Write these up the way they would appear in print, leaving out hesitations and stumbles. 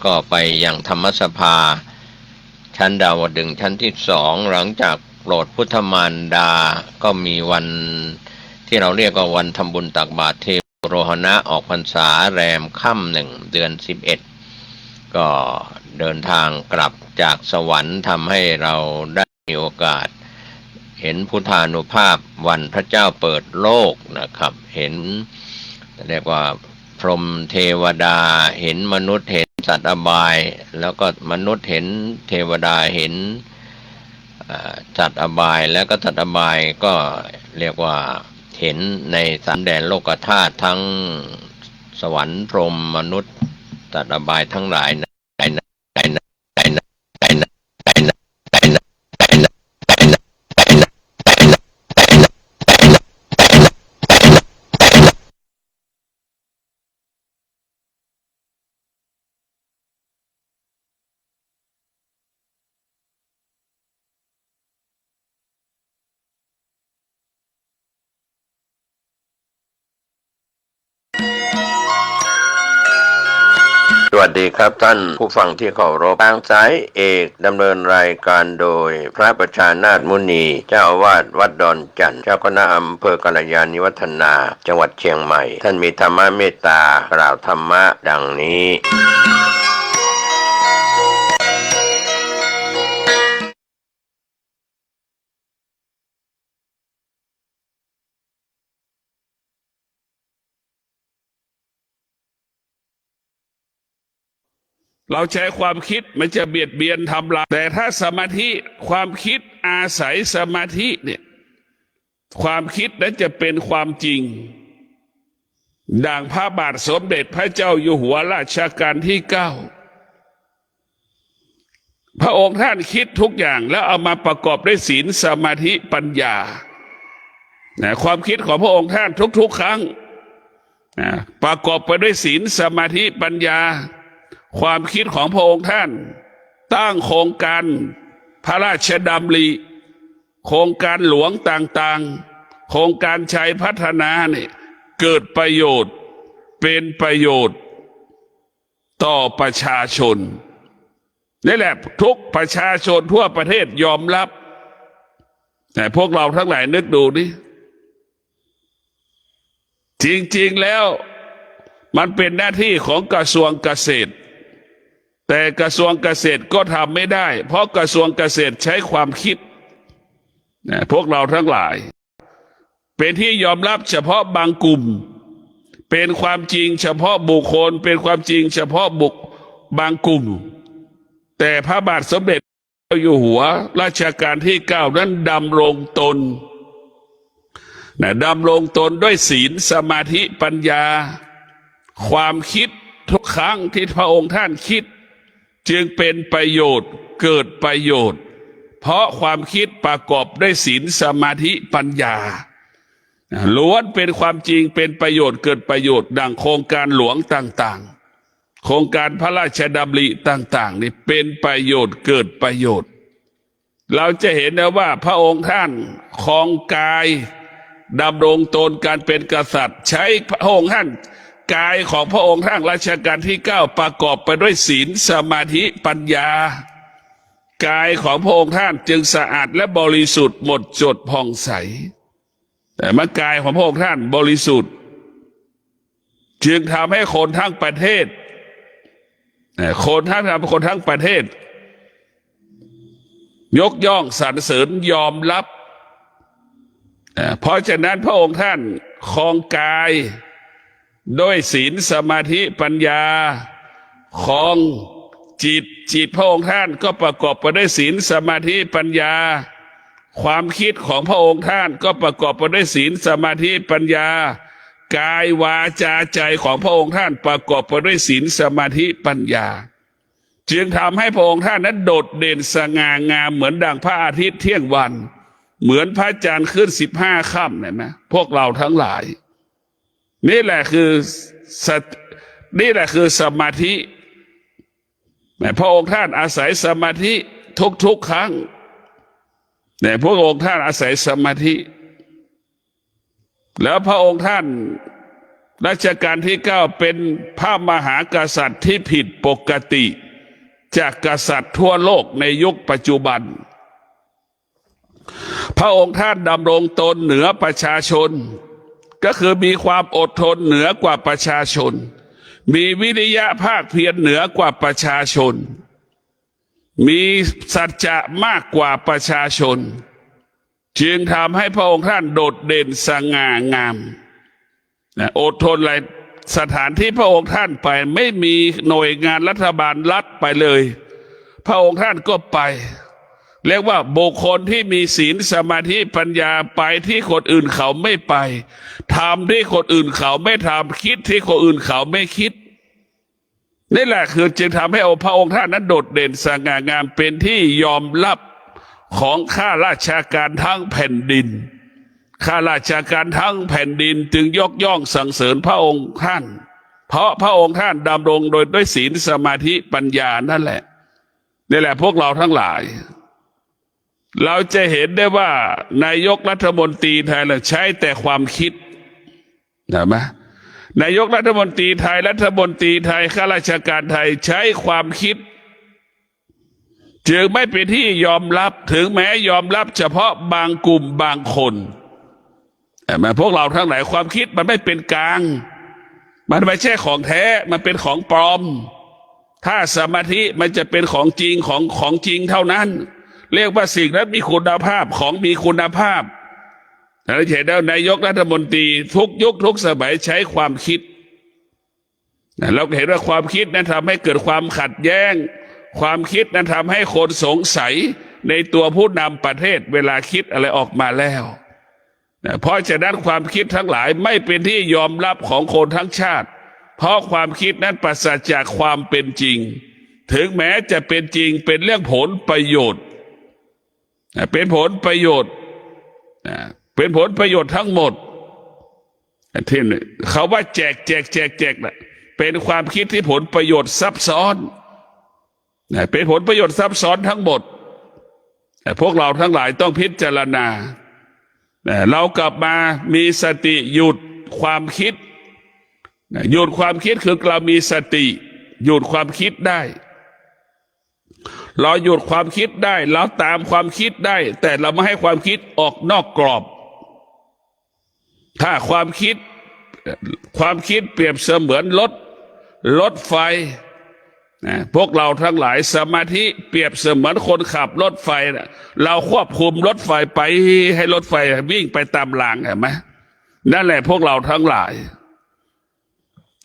ก็ไปยังธรรมสภาชั้นดาวดึงส์ชั้นที่2หลังจากโปรดพุทธมารดาก็มีวันที่เราเรียกว่าวันทำบุญตักบาตรเทโรหณะออกพรรษาแรมค่ำ1 เดือน 11ก็เดินทางกลับจากสวรรค์ทำให้เราได้มีโอกาสเห็นพุทธานุภาพวันพระเจ้าเปิดโลกนะครับเห็นเรียกว่าพรหมเทวดาเห็นมนุษย์เห็นสัตว์อบายแล้วก็มนุษย์เห็นเทวดาเห็นสัตว์อบายแล้วก็สัตว์อบายก็เรียกว่าเห็นในสามแดนโลกธาตุทั้งสวรรค์พรหมมนุษย์สัตว์อบายทั้งหลายสวัสดีครับท่านผู้ฟังที่เคารพทางสายเอกดำเนินรายการโดยพระประชานาถมุนีเจ้าอาวาสวัดดอนจันทร์เจ้าคณะอำเภอกัลยาณิวัฒนาจังหวัดเชียงใหม่ท่านมีธรรมะเมตตากล่าวธรรมะดังนี้เราใช้ความคิดมันจะเบียดเบียนทำลายแต่ถ้าสมาธิความคิดอาศัยสมาธิเนี่ยความคิดนั้นจะเป็นความจริงดังพระบาทสมเด็จพระเจ้าอยู่หัวรัชกาลที่9พระองค์ท่านคิดทุกอย่างแล้วเอามาประกอบด้วยศีลสมาธิปัญญาความคิดของพระองค์ท่านทุกๆครั้งประกอบไปด้วยศีลสมาธิปัญญาความคิดของพระองค์ท่านตั้งโครงการพระราชดำริโครงการหลวงต่างๆโครงการชัยพัฒนาเนี่ยเกิดประโยชน์เป็นประโยชน์ต่อประชาชนนี่แหละทุกประชาชนทั่วประเทศยอมรับแต่พวกเราทั้งหลายนึกดูดิจริงๆแล้วมันเป็นหน้าที่ของกระทรวงเกษตรแต่กระทรวงเกษตรก็ทำไม่ได้เพราะกระทรวงเกษตรใช้ความคิดพวกเราทั้งหลายเป็นที่ยอมรับเฉพาะบางกลุ่มเป็นความจริงเฉพาะบุคคลเป็นความจริงเฉพาะบางกลุ่มแต่พระบาทสมเด็จพระอยู่หัวรัชกาลที่9นั้นดำรงตนดำรงตนด้วยศีลสมาธิปัญญาความคิดทุกครั้งที่พระองค์ท่านคิดจึงเป็นประโยชน์เกิดประโยชน์เพราะความคิดประกอบด้วยศีลสมาธิปัญญาล้วนเป็นความจริงเป็นประโยชน์เกิดประโยชน์ดังโครงการหลวงต่างๆโครงการพระราชดำริต่างๆนี่เป็นประโยชน์เกิดประโยชน์เราจะเห็นนะว่าพระองค์ท่านครองกายดำรงตนการเป็นกษัตริย์ใช้พระองค์ท่านกายของพระองค์ท่านรัชกาลที่9ประกอบไปด้วยศีลสมาธิปัญญากายของพระองค์ท่านจึงสะอาดและบริสุทธิ์หมดจดผ่องใสแต่เมื่อกายของพระองค์ท่านบริสุทธิ์จึงทำให้คนทั้งประเทศคนทั้งประเทศยกย่องสรรเสริญยอมรับเพราะฉะนั้นพระองค์ท่านครองกายด้วยศีลสมาธิปัญญาของจิตพระองค์ท่านก็ประกอบไปด้วยศีลสมาธิปัญญาความคิดของพระองค์ท่านก็ประกอบไปด้วยศีลสมาธิปัญญากายวาจาใจของพระองค์ท่านประกอบไปด้วยศีลสมาธิปัญญาจึงทำให้พระองค์ท่านนั้นโดดเด่นสง่างามเหมือนดังพระอาทิตย์เที่ยงวันเหมือนพระจันทร์ขึ้น15 ค่ำเนี่ยนะพวกเราทั้งหลายนี่แหละคือสมาธิพระองค์ท่านอาศัยสมาธิทุกครั้งพระองค์ท่านอาศัยสมาธิแล้วพระองค์ท่าน รัชกาลที่เก้าเป็นพระมหากษัตริย์ที่ผิดปกติจากกษัตริย์ทั่วโลกในยุคปัจจุบันพระองค์ท่านดำรงตนเหนือประชาชนก็คือมีความอดทนเหนือกว่าประชาชนมีวิริยะภาคเพียรเหนือกว่าประชาชนมีสัจจะมากกว่าประชาชนจึงทำให้พระองค์ท่านโดดเด่นสง่างามอดทนอะไรสถานที่พระองค์ท่านไปไม่มีหน่วยงานรัฐบาลรัฐไปเลยพระองค์ท่านก็ไปเรียกว่าบุคคลที่มีศีลสมาธิปัญญาไปที่คนอื่นเขาไม่ไปทำที่คนอื่นเขาไม่ทำคิดที่คนอื่นเขาไม่คิดนี่แหละคือจึงทำให้พระองค์ท่านนั้นโดดเด่นสง่างามเป็นที่ยอมรับของข้าราชการทั้งแผ่นดินข้าราชการทั้งแผ่นดินจึงยกย่องสรรเสริญพระองค์ท่านเพราะพระองค์ท่านดำรงโดยด้วยศีลสมาธิปัญญานั่นแหละนี่แหละพวกเราทั้งหลายเราจะเห็นได้ว่านายกรัฐมนตรีไทยใช้แต่ความคิดเห็นไหมนายกรัฐมนตรีไทยรัฐมนตรีไทยข้าราชการไทยใช้ความคิดจึงไม่เป็นที่ยอมรับถึงแม้ยอมรับเฉพาะบางกลุ่มบางคนแต่พวกเราทั้งหลายความคิดมันไม่เป็นกลางมันไม่ใช่ของแท้มันเป็นของปลอมถ้าสมาธิมันจะเป็นของจริงของจริงเท่านั้นเรียกว่าสิ่งนั้นมีคุณภาพของมีคุณภาพเราเห็นแล้วนายกรัฐมนตรีทุกยุคทุกสมัยใช้ความคิดเราเห็นว่าความคิดนั้นทำให้เกิดความขัดแย้งความคิดนั้นทำให้คนสงสัยในตัวผู้นำประเทศเวลาคิดอะไรออกมาแล้วเพราะฉะนั้นความคิดทั้งหลายไม่เป็นที่ยอมรับของคนทั้งชาติเพราะความคิดนั้นปราศจากความเป็นจริงถึงแม้จะเป็นจริงเป็นเรื่องผลประโยชน์เป็นผลประโยชน์เป็นผลประโยชน์ทั้งหมดที่เขาว่าแจกนะเป็นความคิดที่ผลประโยชน์ซับซ้อนเป็นผลประโยชน์ซับซ้อนทั้งหมดพวกเราทั้งหลายต้องพิจารณาเรากลับมามีสติหยุดความคิดหยุดความคิดคือเรามีสติหยุดความคิดได้เราหยุดความคิดได้เราตามความคิดได้แต่เราไม่ให้ความคิดออกนอกกรอบถ้าความคิดเปรียบเสมือนรถไฟพวกเราทั้งหลายสมาธิเปรียบเสมือนคนขับรถไฟเราควบคุมรถไฟไปให้รถไฟวิ่งไปตามรางเห็นไหมนั่นแหละพวกเราทั้งหลาย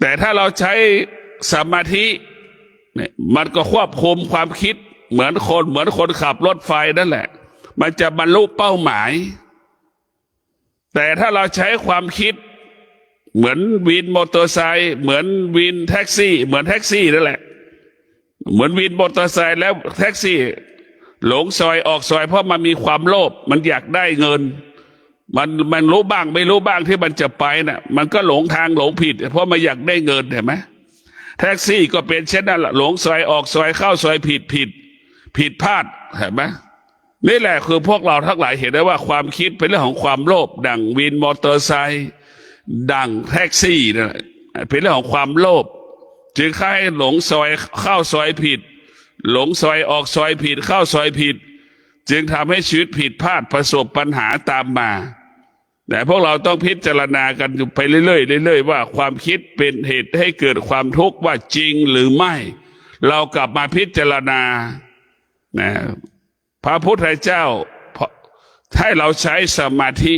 แต่ถ้าเราใช้สมาธิเนี่ยมันก็ควบคุมความคิดเหมือนคนขับรถไฟนั่นแหละมันจะบรรลุเป้าหมายแต่ถ้าเราใช้ความคิดเหมือนวินมอเตอร์ไซค์เหมือนวินแท็กซี่เหมือนแท็กซี่นั่นแหละเหมือนวินมอเตอร์ไซค์แล้วแท็กซี่หลงซอยออกซอยเพราะมันมีความโลภมันอยากได้เงินมันรู้บ้างไม่รู้บ้างที่มันจะไปน่ะมันก็หลงทางหลงผิดเพราะมันอยากได้เงินเห็นไหมแท็กซี่ก็เป็นเช่นนั้นแหละหลงซอยออกซอยเข้าซอยผิดพลาดเห็นไหมนี่แหละคือพวกเราทั้งหลายเห็นได้ว่าความคิดเป็นเรื่องของความโลภดั่งวินมอเตอร์ไซค์ดั่งแท็กซี่นั่นเป็นเรื่องของความโลภจึงให้หลงซอยเข้าซอยผิดหลงซอยออกซอยผิดเข้าซอยผิดจึงทำให้ชีวิตผิดพลาดประสบปัญหาตามมาแต่พวกเราต้องพิจารณากันไปเรื่อยๆว่าความคิดเป็นเหตุให้เกิดความทุกข์ว่าจริงหรือไม่เรากลับมาพิจารณาพระพุทธเจ้าให้เราใช้สมาธิ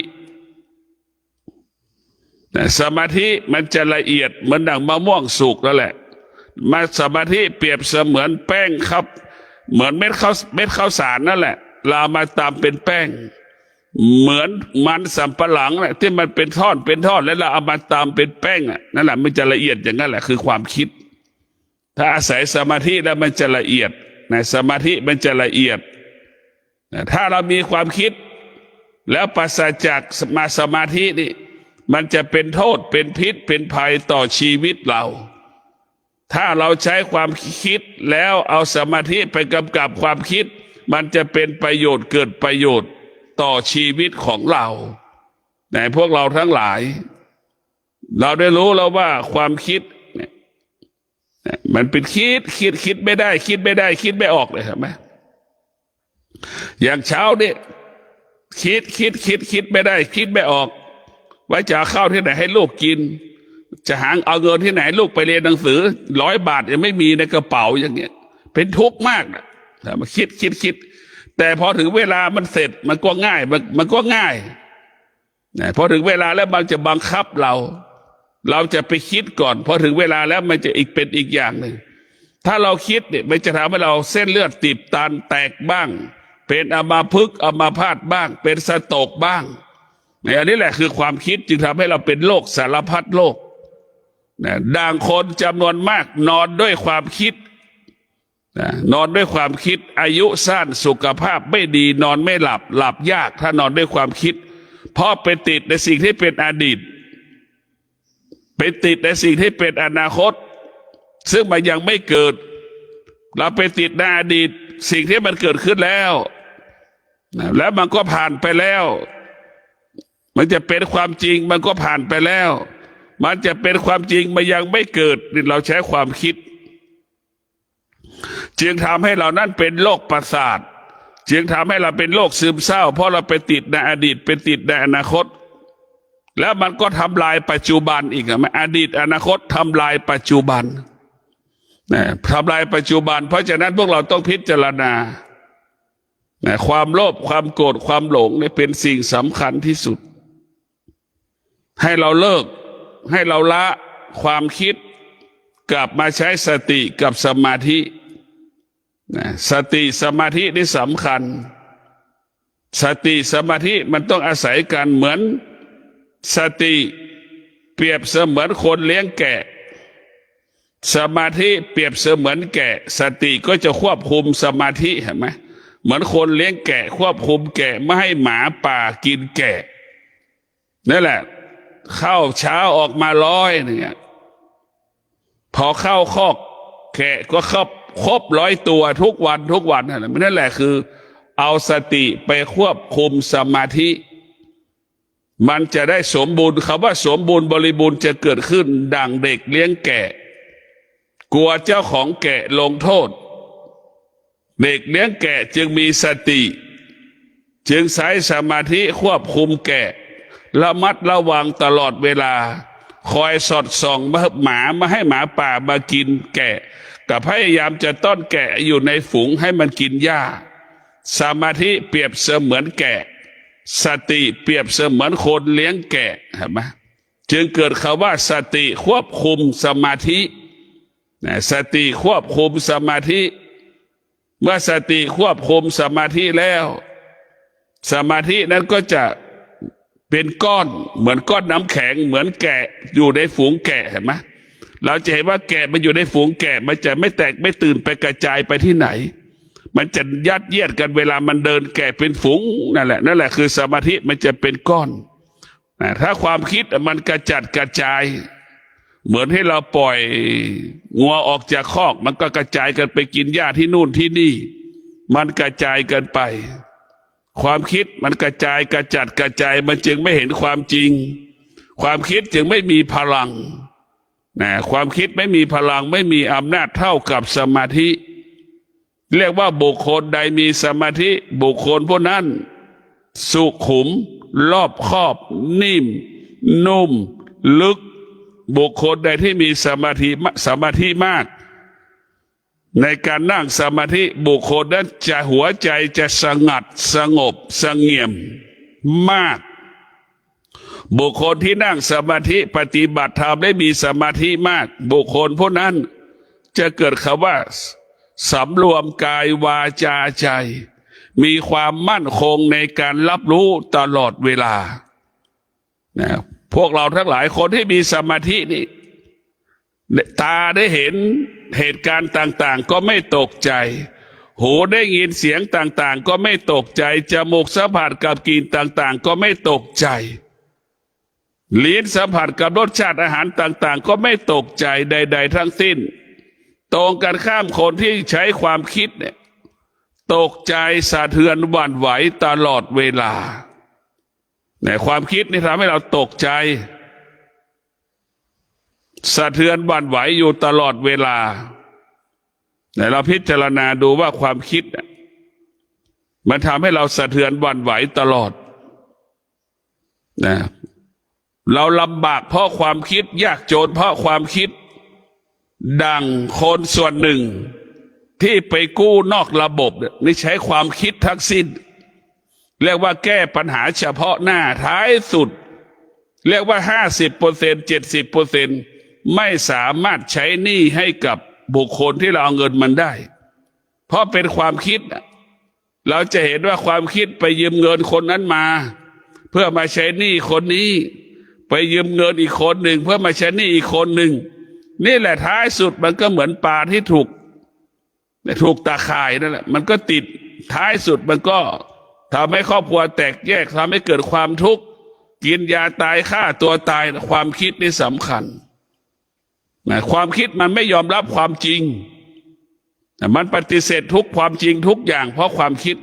สมาธิมันจะละเอียดเหมือนดั่งมะม่วงสุกนั่นแหละมาสมาธิเปรียบเสมือนแป้งครับเหมือนเม็ดข้าวสารนั่นแหละเรามาตามเป็นแป้งเหมือนมันสำปะหลังแหละที่มันเป็นท่อนแล้วเราเอามาตามเป็นแป้งนั่นแหละมันจะละเอียดอย่างนั้นแหละคือความคิดถ้าอาศัยสมาธิแล้วมันจะละเอียดสมาธิมันจะละเอียดถ้าเรามีความคิดแล้วปราศจากสมาธินี่มันจะเป็นโทษเป็นพิษเป็นภัยต่อชีวิตเราถ้าเราใช้ความคิดแล้วเอาสมาธิไปกำกับความคิดมันจะเป็นประโยชน์เกิดประโยชน์ต่อชีวิตของเราแต่พวกเราทั้งหลาย เราได้รู้แล้วว่าความคิดเนี่ยมันเป็นคิดไม่ได้คิดไม่ออกเลยเห็นไหมอย่างเช้าเนี่ยคิดไม่ได้คิดไม่ออกว่าจะเอาข้าวที่ไหนให้ลูกกินจะหาเอาเงินที่ไหนลูกไปเรียนหนังสือ100 บาทยังไม่มีในกระเป๋าอย่างเงี้ยเป็นทุกข์มากนะแต่มาคิดแต่พอถึงเวลามันเสร็จมันก็ง่ายมันก็ง่ายนะพอถึงเวลาแล้วมันจะบังคับเราจะไปคิดก่อนพอถึงเวลาแล้วมันจะเป็นอีกอย่างหนึ่งถ้าเราคิดเนี่ยมันจะทำให้เราเส้นเลือดตีบตันแตกบ้างเป็นอัมพฤกษ์อัมพาตบ้างเป็นสโตรกบ้างอันนี้แหละคือความคิดจึงทำให้เราเป็นโรคสารพัดโรคนะดังคนจำนวนมากนอนด้วยความคิดนะนอนด้วยความคิดอายุสั้นสุขภาพไม่ดีนอนไม่หลับยากถ้านอนด้วยความคิดเพราะไปติดในสิ่งที่เป็นอดีตไปติดในสิ่งที่เป็นอนาคตซึ่งมันยังไม่เกิดเราไปติดในอดีตสิ่งที่มันเกิดขึ้นแล้วแล้วมันก็ผ่านไปแล้วมันจะเป็นความจริงมันก็ผ่านไปแล้วมันจะเป็นความจริงมันยังไม่เกิดเราใช้ความคิดจึงทำให้เรานั้นเป็นโรคประสาทจึงทำให้เราเป็นโรคซึมเศร้าเพราะเราไปติดในอดีตเป็นติดในอนาคตแล้วมันก็ทำลายปัจจุบันอีกอดีตอนาคตทำลายปัจจุบันทำลายปัจจุบันเพราะฉะนั้นพวกเราต้องพิจารณาความโลภความโกรธความหลงนี่เป็นสิ่งสำคัญที่สุดให้เราเลิกให้เราละความคิดกลับมาใช้สติกับสมาธิสติสมาธินี่สำคัญสติสมาธิมันต้องอาศัยกันเหมือนสติเปรียบเสมือนคนเลี้ยงแกะสมาธิเปรียบเสมือนแกะสติก็จะควบคุมสมาธิเห็นไหมเหมือนคนเลี้ยงแกะควบคุมแกะไม่ให้หมาป่ากินแกะนั่นแหละเข้าเช้าออกมา100เนี่ยพอเข้าคอกแกะก็ครบ100 ตัวทุกวันนั่นแหละคือเอาสติไปควบคุมสมาธิมันจะได้สมบูรณ์คำว่าสมบูรณ์บริบูรณ์จะเกิดขึ้นดังเด็กเลี้ยงแกะกลัวเจ้าของแกะลงโทษเด็กเลี้ยงแกะจึงมีสติจึงใช้สมาธิควบคุมแกะระมัดระวังตลอดเวลาคอยสอดส่องหมาไม่ให้หมาป่ามากินแกะกับพยายามจะต้อนแกะอยู่ในฝูงให้มันกินหญ้าสมาธิเปรียบเสมือนแกะสติเปรียบเสมือนคนเลี้ยงแกะเห็นไหมจึงเกิดคำว่าสติควบคุมสมาธิสติควบคุมสมาธิเมื่อสติควบคุมสมาธิแล้วสมาธินั้นก็จะเป็นก้อนเหมือนก้อนน้ำแข็งเหมือนแกะอยู่ในฝูงแกะเห็นไหมเราจะเห็นว่าแกะมันอยู่ในฝูงแกะมันจะไม่แตกไม่ตื่นไปกระจายไปที่ไหนมันจะยัดเยียดกันเวลามันเดินแกะเป็นฝูงนั่นแหละคือสมาธิมันจะเป็นก้อนถ้าความคิดมันกระจัดกระจายเหมือนให้เราปล่อยงัวออกจากคอกมันก็กระจายกันไปกินหญ้าที่นู่นที่นี่มันกระจายกันไปความคิดมันกระจายกระจัดกระจายมันจึงไม่เห็นความจริงความคิดจึงไม่มีพลังความคิดไม่มีพลังไม่มีอำนาจเท่ากับสมาธิเรียกว่าบุคคลใดมีสมาธิบุคคลผู้นั้นสุขุมรอบคอบนิ่มนุ่มลึกบุคคลใดที่มีสมาธิมากในการนั่งสมาธิบุคคลนั้นจะหัวใจจะสงัดสงบเสงี่ยมมากบุคคลที่นั่งสมาธิปฏิบัติธรรมได้มีสมาธิมากบุคคลพวกนั้นจะเกิดคำว่าสำรวมกายวาจาใจมีความมั่นคงในการรับรู้ตลอดเวลาพวกเราทั้งหลายคนที่มีสมาธินี่ตาได้เห็นเหตุการณ์ต่างๆก็ไม่ตกใจหูได้ยินเสียงต่างๆก็ไม่ตกใจจมูกสัมผัสกับกลิ่นต่างๆก็ไม่ตกใจลิ้นสัมผัสกับรสชาติอาหารต่างๆก็ไม่ตกใจใดๆทั้งสิ้นตรงกันข้ามคนที่ใช้ความคิดเนี่ยตกใจสะเทือนหวั่นไหวตลอดเวลาความคิดนี่ทำให้เราตกใจ สะเทือนหวั่นไหวอยู่ตลอดเวลาแต่เราพิจารณาดูว่าความคิดมันทำให้เราสะเทือนหวั่นไหวตลอดนะเราลำบากเพราะความคิดยากจนเพราะความคิดดังคนส่วนหนึ่งที่ไปกู้นอกระบบนี่ใช้ความคิดทั้งสิ้นเรียกว่าแก้ปัญหาเฉพาะหน้าท้ายสุดเรียกว่า50% 70%ไม่สามารถใช้หนี้ให้กับบุคคลที่เราเอาเงินมันได้เพราะเป็นความคิดเราจะเห็นว่าความคิดไปยืมเงินคนนั้นมาเพื่อมาใช้หนี้คนนี้ไปยืมเงินอีกคนหนึ่งเพื่อมาใช้หนี้อีกคนหนึ่งนี่แหละท้ายสุดมันก็เหมือนปลาที่ถูกตาข่ายนั่นแหละมันก็ติดท้ายสุดมันก็ทำให้ครอบครัวแตกแยกทำให้เกิดความทุกข์กินยาตายฆ่าตัวตายความคิดนี่สำคัญความคิดมันไม่ยอมรับความจริงมันปฏิเสธทุกความจริงทุกอย่างเพราะความคิด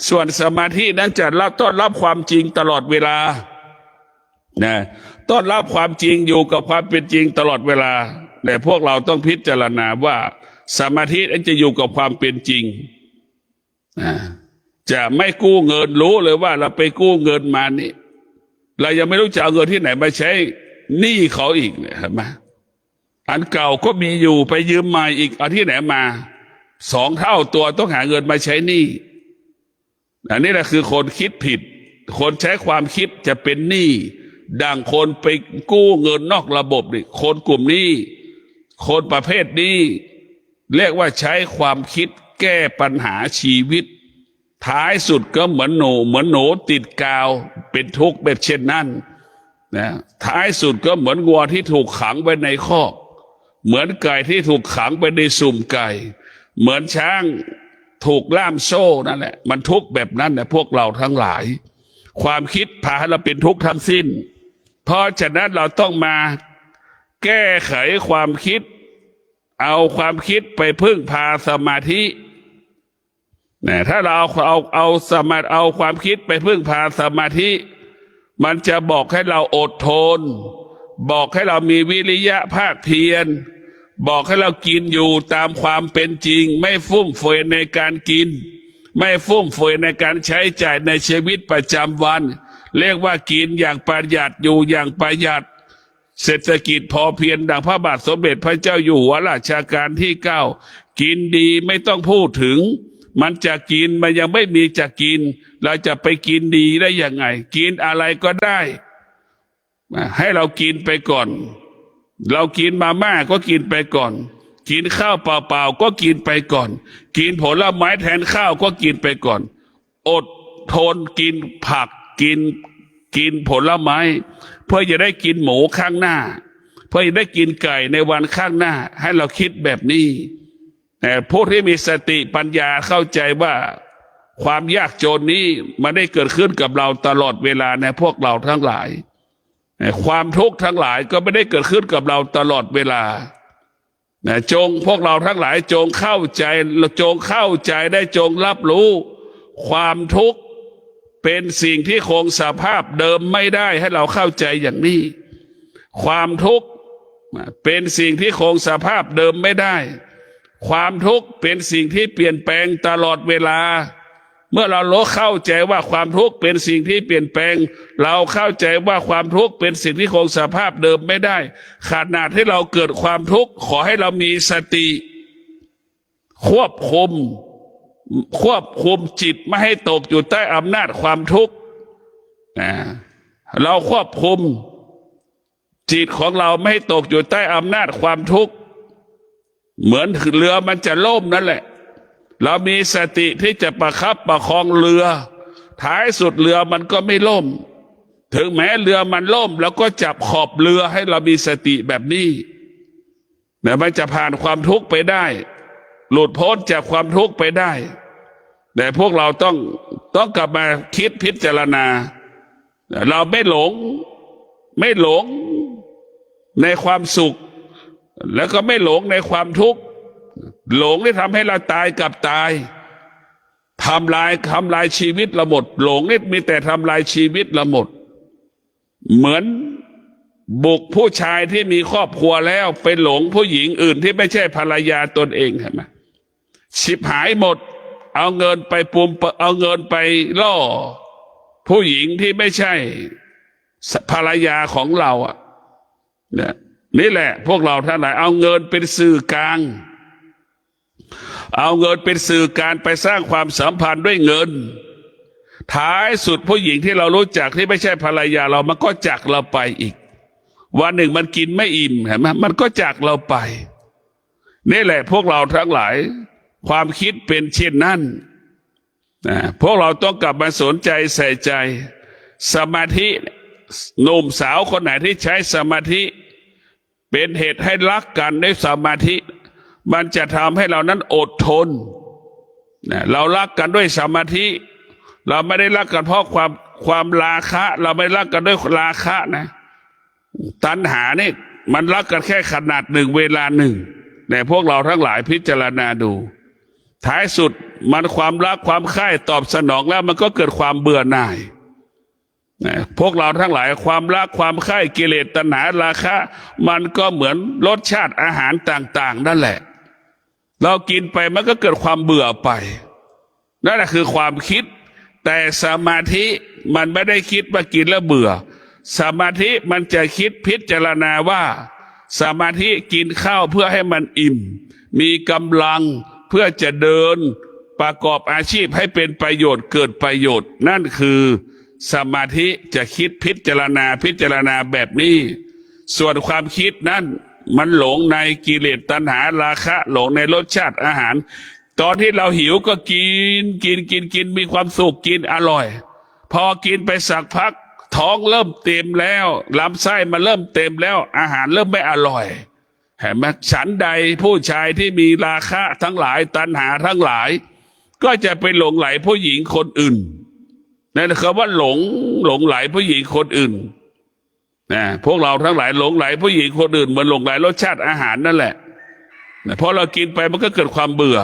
ส่วนสมาธินั้นจะต้อนรับความจริงตลอดเวลาต้อนรับความจริงอยู่กับความเป็นจริงตลอดเวลาแต่พวกเราต้องพิจารณาว่าสมาธินั้นจะอยู่กับความเป็นจริงจะไม่กู้เงินรู้เลยว่าเราไปกู้เงินมานี่เรายังไม่รู้จะเอาเงินที่ไหนมาใช้หนี้เขาอีกเนี่ยเห็นไหมอันเก่าก็มีอยู่ไปยืมมาอีกเอาที่ไหนมา2 เท่าตัวต้องหาเงินมาใช้หนี้อันนี้แหละคือคนคิดผิดคนใช้ความคิดจะเป็นหนี้ดังคนไปกู้เงินนอกระบบนี่คนกลุ่มนี้คนประเภทนี้เรียกว่าใช้ความคิดแก้ปัญหาชีวิตท้ายสุดก็เหมือนหนูติดกาวเป็นทุกข์แบบเช่นนั้นท้ายสุดก็เหมือนวัวที่ถูกขังไว้ในคอกเหมือนไก่ที่ถูกขังไปในสุ่มไก่เหมือนช้างถูกล่ามโซ่นั่นแหละมันทุกข์แบบนั้นนะพวกเราทั้งหลายความคิดพาให้เราเป็นทุกข์ทั้งสิ้นเพราะฉะนั้นเราต้องมาแก้ไขความคิดเอาความคิดไปพึ่งพาสมาธิถ้าเราเอาความคิดไปพึ่งพาสมาธิมันจะบอกให้เราอดทนบอกให้เรามีวิริยะภาคเพียรบอกให้เรากินอยู่ตามความเป็นจริงไม่ฟุ่มเฟือยในการกินไม่ฟุ่มเฟือยในการใช้จ่ายในชีวิตประจำวันเรียกว่ากินอย่างประหยัดอยู่อย่างประหยัดเศรษฐกิจพอเพียงดังพระบาทสมเด็จพระเจ้าอยู่หัวรัชกาลที่9กินดีไม่ต้องพูดถึงมันจะกินมันยังไม่มีจะกินเราจะไปกินดีได้ยังไงกินอะไรก็ได้ให้เรากินไปก่อนเรากินมาม่าก็กินไปก่อนกินข้าวเปล่าๆก็กินไปก่อนกินผลไม้แทนข้าวก็กินไปก่อนอดทนกินผักกินผลไม้เพื่อจะได้กินหมูข้างหน้าเพื่อจะได้กินไก่ในวันข้างหน้าให้เราคิดแบบนี้แต่ผู้ที่มีสติปัญญาเข้าใจว่าความยากจนนี้มันได้เกิดขึ้นกับเราตลอดเวลาในพวกเราทั้งหลายความทุกข์ทั้งหลายก็ไม่ได้เกิดขึ้นกับเราตลอดเวลาจงพวกเราทั้งหลายจงเข้าใจได้จงรับรู้ความทุกข์เป็นสิ่งที่คงสภาพเดิมไม่ได้ให้เราเข้าใจอย่างนี้ความทุกข์เป็นสิ่งที่คงสภาพเดิมไม่ได้ความทุกข์เป็นสิ่งที่เปลี่ยนแปลงตลอดเวลาเมื่อเราเข้าใจว่าความทุกข์เป็นสิ่งที่เปลี่ยนแปลงเราเข้าใจว่าความทุกข์เป็นสิ่งที่คงสภาพเดิมไม่ได้ขนาดที่เราเกิดความทุกข์ขอให้เรามีสติควบคุมจิตไม่ให้ตกอยู่ใต้อำนาจความทุกข์เราควบคุมจิตของเราไม่ให้ตกอยู่ใต้อำนาจความทุกข์เหมือนเรือมันจะล่มนั่นแหละเรามีสติที่จะประคับประคองเรือท้ายสุดเรือมันก็ไม่ล่มถึงแม้เรือมันล่มแล้วก็จับขอบเรือให้เรามีสติแบบนี้แต่มันจะผ่านความทุกข์ไปได้หลุดพ้นจากความทุกข์ไปได้แต่พวกเราต้องกลับมาคิดพิจารณาเราไม่หลงในความสุขแล้วก็ไม่หลงในความทุกข์หลงที่ทำให้เราตายกับตายทำลายชีวิตเราหมดหลงนี่มีแต่ทำลายชีวิตเราหมดเหมือน บุกผู้ชายที่มีครอบครัวแล้วไปหลงผู้หญิงอื่นที่ไม่ใช่ภรรยาตนเองเห็นไหมชิบหายหมดเอาเงินไปเอาเงินไปล่อผู้หญิงที่ไม่ใช่ภรรยาของเราอ่ะเนี่ยนี่แหละพวกเราท่านหลายเอาเงินเป็นสื่อกลางเอาเงินเป็นสื่อการไปสร้างความสัมพันธ์ด้วยเงินท้ายสุดผู้หญิงที่เรารู้จักที่ไม่ใช่ภรรยาเรามันก็จากเราไปอีกวันหนึ่งมันกินไม่อิ่มเห็นไหมมันก็จากเราไปนี่แหละพวกเราทั้งหลายความคิดเป็นเช่นนั้นพวกเราต้องกลับมาสนใจใส่ใจสมาธิหนุ่มสาวคนไหนที่ใช้สมาธิเป็นเหตุให้รักกันด้วยสมาธิมันจะทำให้เรานั้นอดทนเรารักกันด้วยสมาธิเราไม่ได้รักกันเพราะความราคะเราไม่รักกันด้วยราคะนะตัณหานี่มันรักกันแค่ขนาดหนึ่งเวลาหนึ่งแต่พวกเราทั้งหลายพิจารณาดูท้ายสุดมันความรักความใคร่ตอบสนองแล้วมันก็เกิดความเบื่อหน่ายพวกเราทั้งหลายความรักความใคร่กิเลสตัณหาราคะมันก็เหมือนรสชาติอาหารต่างๆนั่นแหละเรากินไปมันก็เกิดความเบื่อไปนั่นแหละคือความคิดแต่สมาธิมันไม่ได้คิดว่ากินแล้วเบื่อสมาธิมันจะคิดพิจารณาว่าสมาธิกินข้าวเพื่อให้มันอิ่มมีกำลังเพื่อจะเดินประกอบอาชีพให้เป็นประโยชน์เกิดประโยชน์นั่นคือสมาธิจะคิดพิจารณาแบบนี้ส่วนความคิดนั้นมันหลงในกิเลสตัณหาราคะหลงในรสชาติอาหารตอนที่เราหิวก็กินมีความสุขกินอร่อยพอกินไปสักพักท้องเริ่มเต็มแล้วลำไส้มันเริ่มเต็มแล้วอาหารเริ่มไม่อร่อยเห็นไหมฉันใดผู้ชายที่มีราคะทั้งหลายตัณหาทั้งหลายก็จะไปหลงไหลผู้หญิงคนอื่นนั่นคือว่าหลงไหลผู้หญิงคนอื่นพวกเราทั้งหลายหลงไหลผู้หญิงคนอื่นเหมือนหลงไหลรสชาติอาหารนั่นแหละพอเรากินไปมันก็เกิดความเบื่อ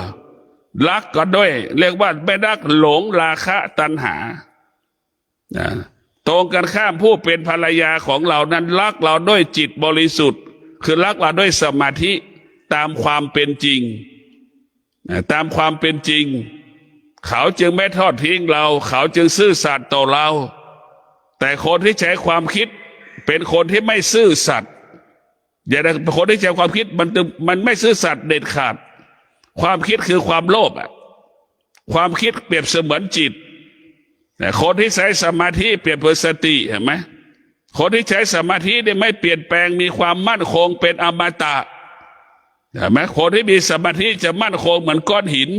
รักก็ด้วยเรียกว่าไม่รักหลงราคะตัณหาตรงกันข้ามผู้เป็นภรรยาของเรานั้นรักเราด้วยจิตบริสุทธิ์คือรักเราด้วยสมาธิตามความเป็นจริงตามความเป็นจริงเขาจึงไม่ทอดทิ้งเราเขาจึงซื่อสัตย์ต่อเราแต่คนที่ใช้ความคิดเป็นคนที่ไม่ซื่อสัตย์อย่าได้คนที่ใช้ความคิดมันไม่ซื่อสัตย์เด็ดขาดความคิดคือความโลภความคิดเปรียบเสมือนจิตแต่คนที่ใช้สมาธิเปรียบเหมือนสติเห็นไหมคนที่ใช้สมาธิเนี่ยไม่เปลี่ยนแปลงมีความมั่นคงเป็นอมตะเห็นไหมคนที่มีสมาธิจะมั่นคงเหมือนก้อนหิน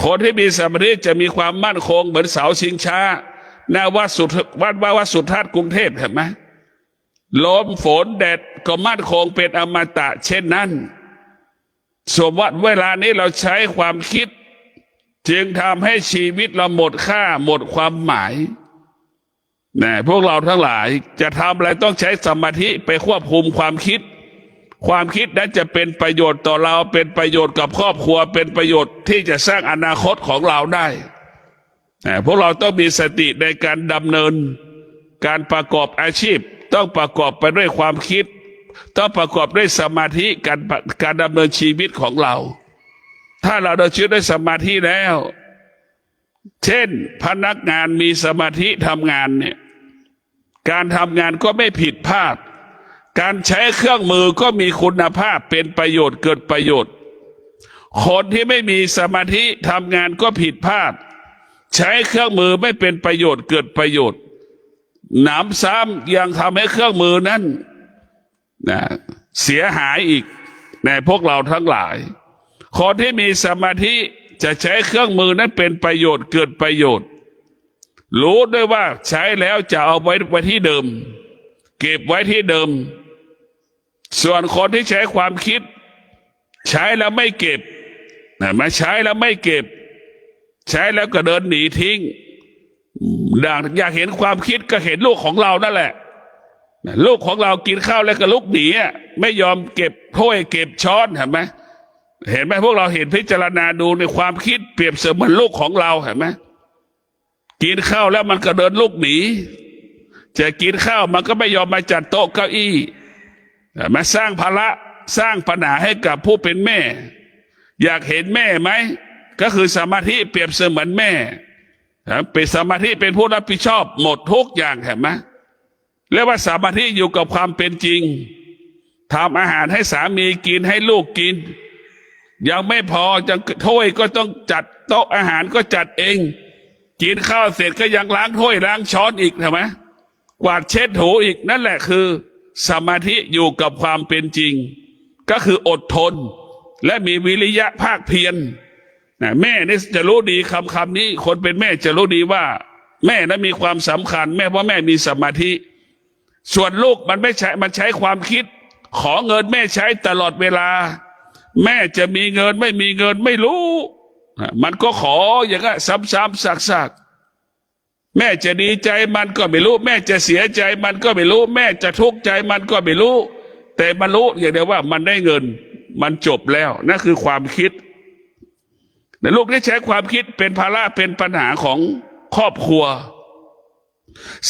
คนที่มีสมาธิจะมีความมั่นคงเหมือนเสาชิงช้าหน้าวัดสุทัศน์กรุงเทพเห็นไหมลมฝนแดดก็มั่นคงเป็นอมตะเช่นนั้นสมว่าเวลานี้เราใช้ความคิดจึงทำให้ชีวิตเราหมดค่าหมดความหมายพวกเราทั้งหลายจะทำอะไรต้องใช้สมาธิไปควบคุมความคิดนั้นจะเป็นประโยชน์ต่อเราเป็นประโยชน์กับครอบครัวเป็นประโยชน์ที่จะสร้างอนาคตของเราได้พวกเราต้องมีสติในการดำเนินการประกอบอาชีพต้องประกอบไปด้วยความคิดต้องประกอบด้วยสมาธิการดำเนินชีวิตของเราถ้าเราดำเนินชีวิตด้วยสมาธิแล้วเช่นพนักงานมีสมาธิทำงานเนี่ยการทำงานก็ไม่ผิดพลาดการใช้เครื่องมือก็มีคุณภาพเป็นประโยชน์เกิดประโยชน์คนที่ไม่มีสมาธิทำงานก็ผิดพลาดใช้เครื่องมือไม่เป็นประโยชน์เกิดประโยชน์หนำซ้ำยังทำให้เครื่องมือนั้นเสียหายอีกในพวกเราทั้งหลายคนที่มีสมาธิจะใช้เครื่องมือนั้นเป็นประโยชน์เกิดประโยชน์รู้ด้วยว่าใช้แล้วจะเอาไว้ที่เดิมเก็บไว้ที่เดิมส่วนคนที่ใช้ความคิดใช้แล้วไม่เก็บมาใช้แล้วไม่เก็บใช้แล้วก็เดินหนีทิ้งอยากเห็นความคิดก็เห็นลูกของเรานั่นแหละลูกของเรากินข้าวแล้วก็ลุกหนีไม่ยอมเก็บถ้วยเก็บช้อนเห็นไหมพวกเราเห็นพิจารณาดูในความคิดเปรียบเสมือนลูกของเราเห็นไหมกินข้าวแล้วมันก็เดินลุกหนี จะกินข้าวมันก็ไม่ยอมมาจัดโต๊ะเก้าอี้มาสร้างภาระสร้างปัญหาให้กับผู้เป็นแม่อยากเห็นแม่ไหมก็คือสมาธิเปรียบเสมือนแม่เป็นสมาธิเป็นผู้รับผิดชอบหมดทุกอย่างเห็นไหมเรียกว่าสมาธิอยู่กับความเป็นจริงทำอาหารให้สามีกินให้ลูกกินยังไม่พอจะถ้วยก็ต้องจัดโต๊ะอาหารก็จัดเองกินข้าวเสร็จก็ยังล้างถ้วยล้างช้อนอีกใช่ไหมกวาดเช็ดถูอีกนั่นแหละคือสมาธิอยู่กับความเป็นจริงก็คืออดทนและมีวิริยะภาคเพียรแม่นี่จะรู้ดีคำนี้คนเป็นแม่จะรู้ดีว่าแม่นั้นมีความสำคัญแม่เพราะแม่มีสมาธิส่วนลูกมันไม่ใช่มันใช้ความคิดขอเงินแม่ใช้ตลอดเวลาแม่จะมีเงินไม่มีเงินไม่รู้มันก็ขออย่างนั้นซ้ำๆซักๆแม่จะดีใจมันก็ไม่รู้แม่จะเสียใจมันก็ไม่รู้แม่จะทุกข์ใจมันก็ไม่รู้แต่มันรู้อย่างเดียวว่ามันได้เงินมันจบแล้วนั่นคือความคิดแต่ลูกที่ใช้ความคิดเป็นภาระเป็นปัญหาของครอบครัว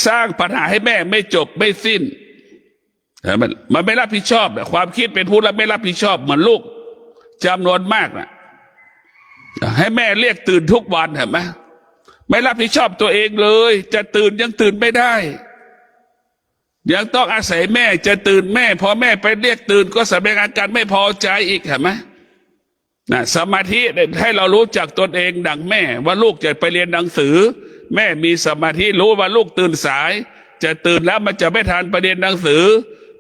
สร้างปัญหาให้แม่ไม่จบไม่สิ้นมันไม่รับผิดชอบความคิดเป็นผู้ไม่รับผิดชอบเหมือนลูกจำนวนมากนะให้แม่เรียกตื่นทุกวันเห็นไหมไม่รับผิดชอบตัวเองเลยจะตื่นยังตื่นไม่ได้ยังต้องอาศัยแม่จะตื่นแม่พอแม่ไปเรียกตื่นก็แสดงอาการไม่พอใจอีกเห็นไหมสมาธิให้เรารู้จักตนเองดังแม่ว่าลูกจะไปเรียนหนังสือแม่มีสมาธิรู้ว่าลูกตื่นสายจะตื่นแล้วมันจะไม่ทันไปเรียนหนังสือ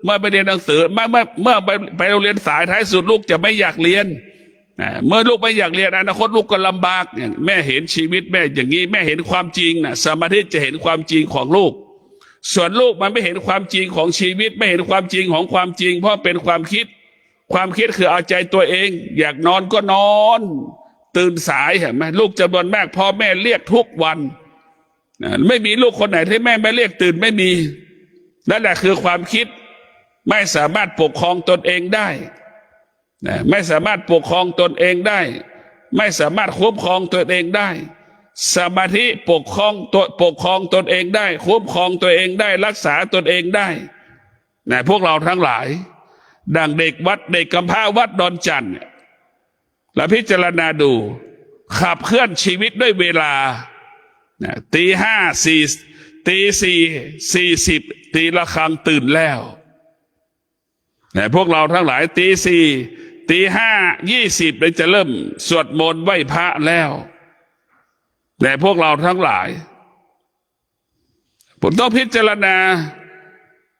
เมื่อไปเรียนหนังสือเมื่อไปโรงเรียนสายท้ายสุดลูกจะไม่อยากเรียนเมื่อลูกไม่อยากเรียนอนาคตลูกก็ลำบากแม่เห็นชีวิตแม่อย่างนี้แม่เห็นความจริงสมาธิจะเห็นความจริงของลูกส่วนลูกมันไม่เห็นความจริงของชีวิตไม่เห็นความจริงของความจริงเพราะเป็นความคิดคือเอาใจตัวเองอยากนอนก็นอนตื่นสายเห็นไหมลูกจำนวนมากพ่อแม่เรียกทุกวันไม่มีลูกคนไหนที่แม่ไม่เรียกตื่นไม่มีนั่นแหละคือความคิดไม่สามารถปกครองตนเองได้ไม่สามารถปกครองตนเองได้ไม่สามารถคุ้มครองตนเองได้สมาธิปกครองตนเองได้คุ้มครองตัวเองได้รักษาตนเองได้พวกเราทั้งหลายดังเด็กวัดเด็กกำพร้าวัดดอนจันทร์และพิจารณาดูขับเคลื่อนชีวิตด้วยเวลาตี 5 ตี 4:40ตีระฆังตื่นแล้วพวกเราทั้งหลายตี 4 ตี 5:20เลยจะเริ่มสวดมนต์ไหว้พระแล้วแต่พวกเราทั้งหลายผมต้องพิจารณา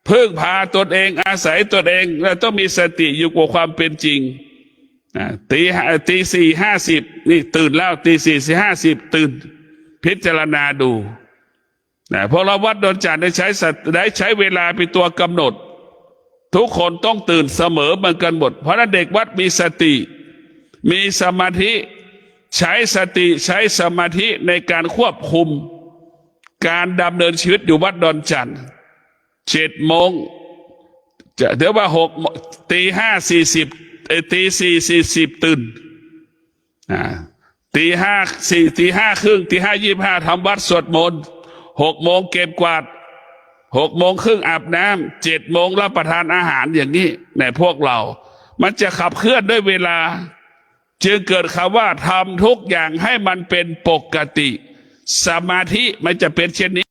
พึ่งพาตนเองอาศัยตนเองและต้องมีสติอยู่กับความเป็นจริงตี 4:50นี่ตื่นแล้วตี 4:50ตื่นพิจารณาดูพอเราวัดดอนจันทร์ได้ใช้เวลาเป็นตัวกำหนดทุกคนต้องตื่นเสมอเหมือนกันหมดเพราะนั้นเด็กวัดมีสติมีสมาธิใช้สติใช้สมาธิในการควบคุมการดำเนินชีวิตอยู่วัดดอนจันทร์7 โมงจะเดี๋ยวว่าตี 5:40ตี 4:40ตื่นตี 5:30ตี 5:25ทำวัดสวดมนต์6 โมงเก็บกวาด6 โมงครึ่งอาบน้ำ7 โมงรับประทานอาหารอย่างนี้ในพวกเรามันจะขับเคลื่อนด้วยเวลาจึงเกิดคำว่าทำทุกอย่างให้มันเป็นปกติสมาธิมันจะเป็นเช่นนี้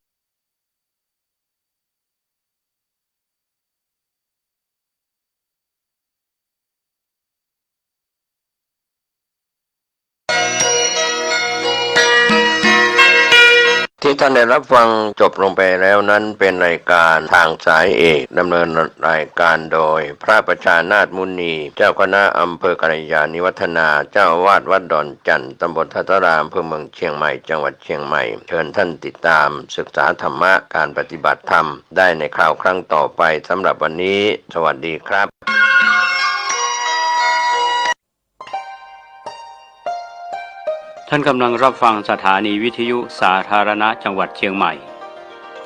ที่ท่านได้รับฟังจบลงไปแล้วนั้นเป็นรายการทางสายเอกดำเนินรายการโดยพระประชานาถมุนีเจ้าคณะอำเภอกัลยาณิวัฒนาเจ้าอาวาสวัดดอนจันทร์ตำบลทัตรามอำเภอเมืองเชียงใหม่จังหวัดเชียงใหม่เชิญท่านติดตามศึกษาธรรมะการปฏิบัติธรรมได้ในคราวครั้งต่อไปสำหรับวันนี้สวัสดีครับท่านกำลังรับฟังสถานีวิทยุสาธารณะจังหวัดเชียงใหม่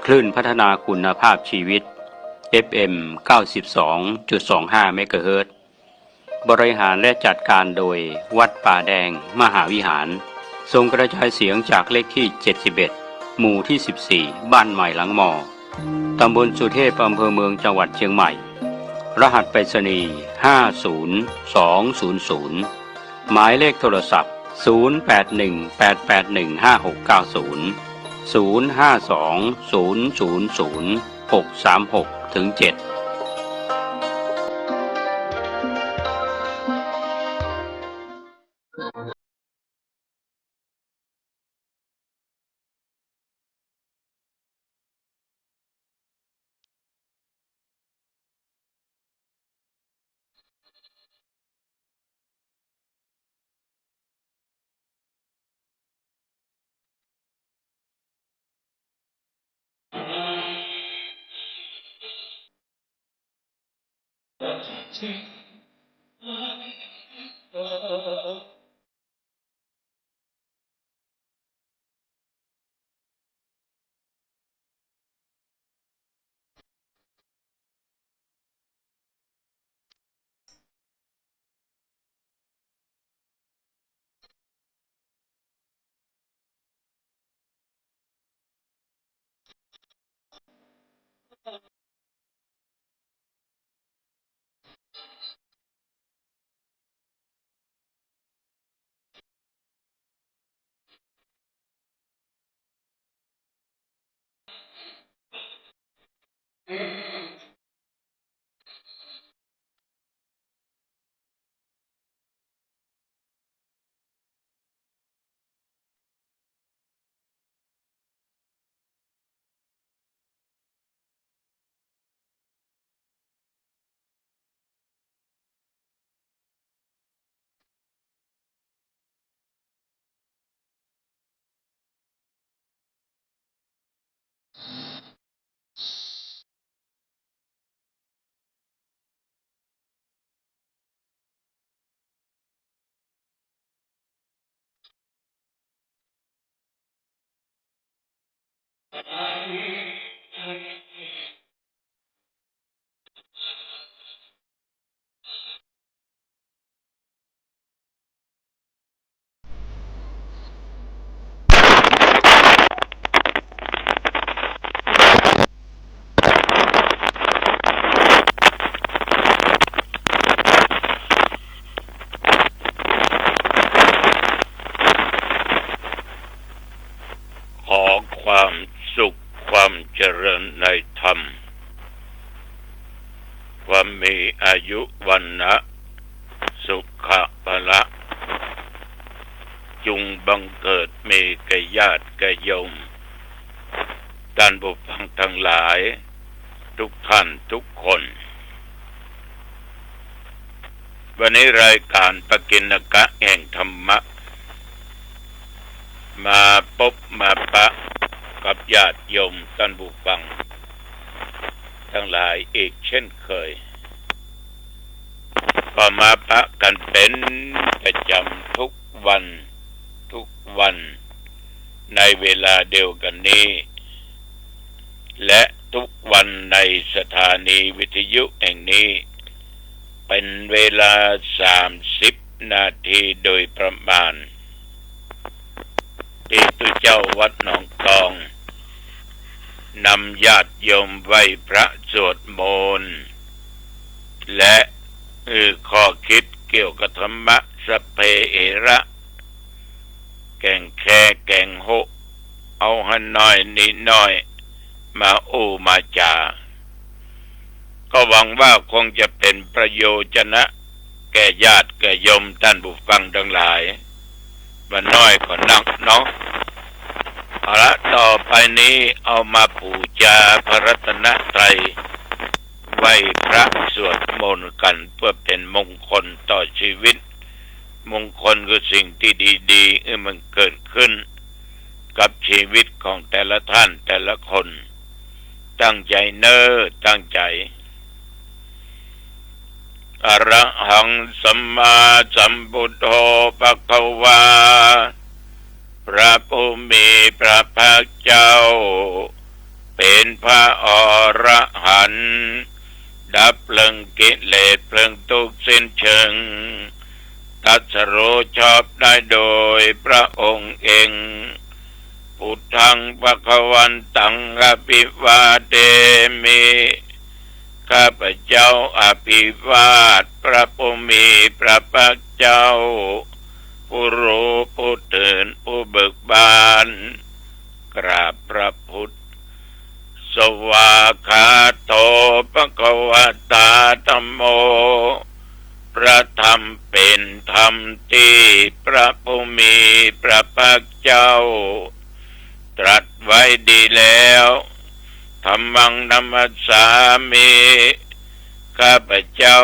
คลื่นพัฒนาคุณภาพชีวิต FM 92.25 เมกะเฮิรตซ์บริหารและจัดการโดยวัดป่าแดงมหาวิหารส่งกระจายเสียงจากเลขที่ 71 หมู่ที่ 14 บ้านใหม่หลังมอ ตำบลสุเทพอำเภอเมืองจังหวัดเชียงใหม่รหัสไปรษณีย์50200หมายเลขโทรศัพท์0818815690 0520000636-7ขอความสุขความเจริญในธรรมความมีอายุวันนะสุขะพละจุงบังเกิดมีแก่ญาติแก่โยมท่านผู้ฟังทั้งหลายทุกท่านทุกคนวันนี้รายการปกิณกะแห่งธรรมะมาพบมาปะกับญาติโยมท่านผู้ฟังทั้งหลายอีกเช่นเคยก็มาปะกันเป็นประจำทุกวันในเวลาเดียวกันนี้และทุกวันในสถานีวิทยุแห่งนี้เป็นเวลา30 นาทีโดยประมาณที่ตุเจ้าวัดหนองตองนำญาติโยมไหว้พระสวดมนต์และข้อคิดเกี่ยวกับธรรมะสัพเพเอระแก่งแค่แก่งโหเอาหันน้อยนิดน้อยมามาจาก็หวังว่าคงจะเป็นประโยชนะแก่ญาติแก่โยมท่านผู้ฟังทั้งหลายวันน้อยก็นักเนาะเอาละต่อไปนี้เอามาบูชาพระรัตนตรัยไหว้พระสวดมนต์กันเพื่อเป็นมงคลต่อชีวิตมงคลคือสิ่งที่ดีๆมันเกิดขึ้นกับชีวิตของแต่ละท่านแต่ละคนตั้งใจตั้งใจอรหังสัมมาสัมพุทโธภควาพระผู้มีพระภาคเจ้าเป็นพระอรหันต์ดับเพลิงกิเลสเพลิงทุกข์สิ้นเชิงตรัสรู้ชอบได้โดยพระองค์เอง พุทธังภวันตังอภิวาเทมิข้าพเจ้าอภิวาทพระผู้มีพระภาคเจ้าผู้รู้ผู้ตื่นผู้เบิกบานกราบพระพุทธสวากขาโตภควตาธัมโมพระธรรมเป็นธรรมที่พระผู้มีพระภาคเจ้าตรัสไว้ดีแล้วธัมมังนัมมัสสามิข้าพเจ้า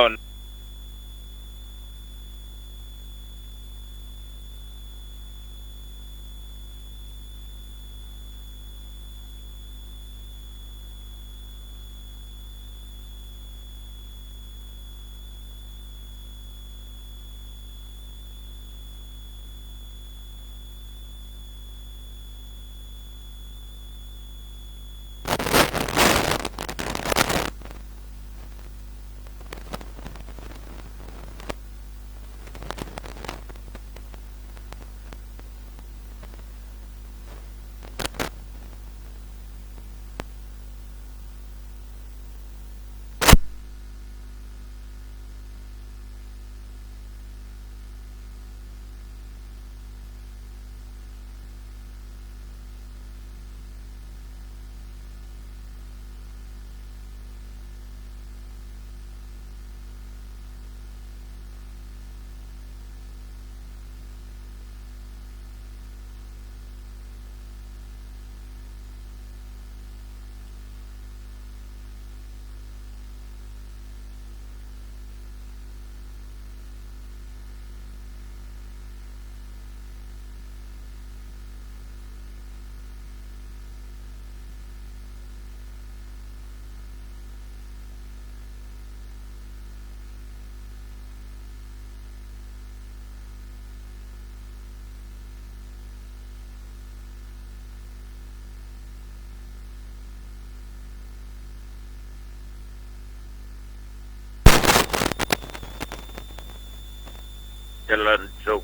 เจริญสุข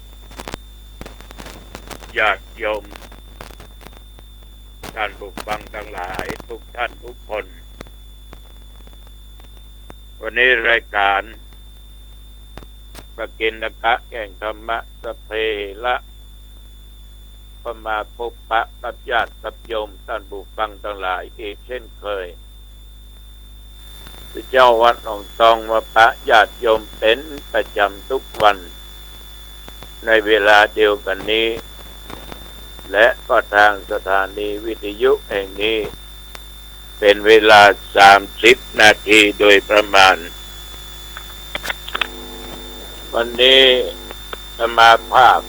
ญาติโยมท่านผู้ฟังทั้งหลายทุกท่านทุกคนวันนี้รายการปกิณกะแห่งธรรมะสพเพละก็มาพบปะกับญาติกับโยมท่านผู้ฟังทั้งหลายอีกเช่นเคยเจ้าวัดหนองตองมาปะญาติโยมเป็นประจำทุกวันในเวลาเดียวกันนี้และก็ทางสถานีวิทยุแห่งนี้เป็นเวลา30 นาทีโดยประมาณวันนี้สมาภาพ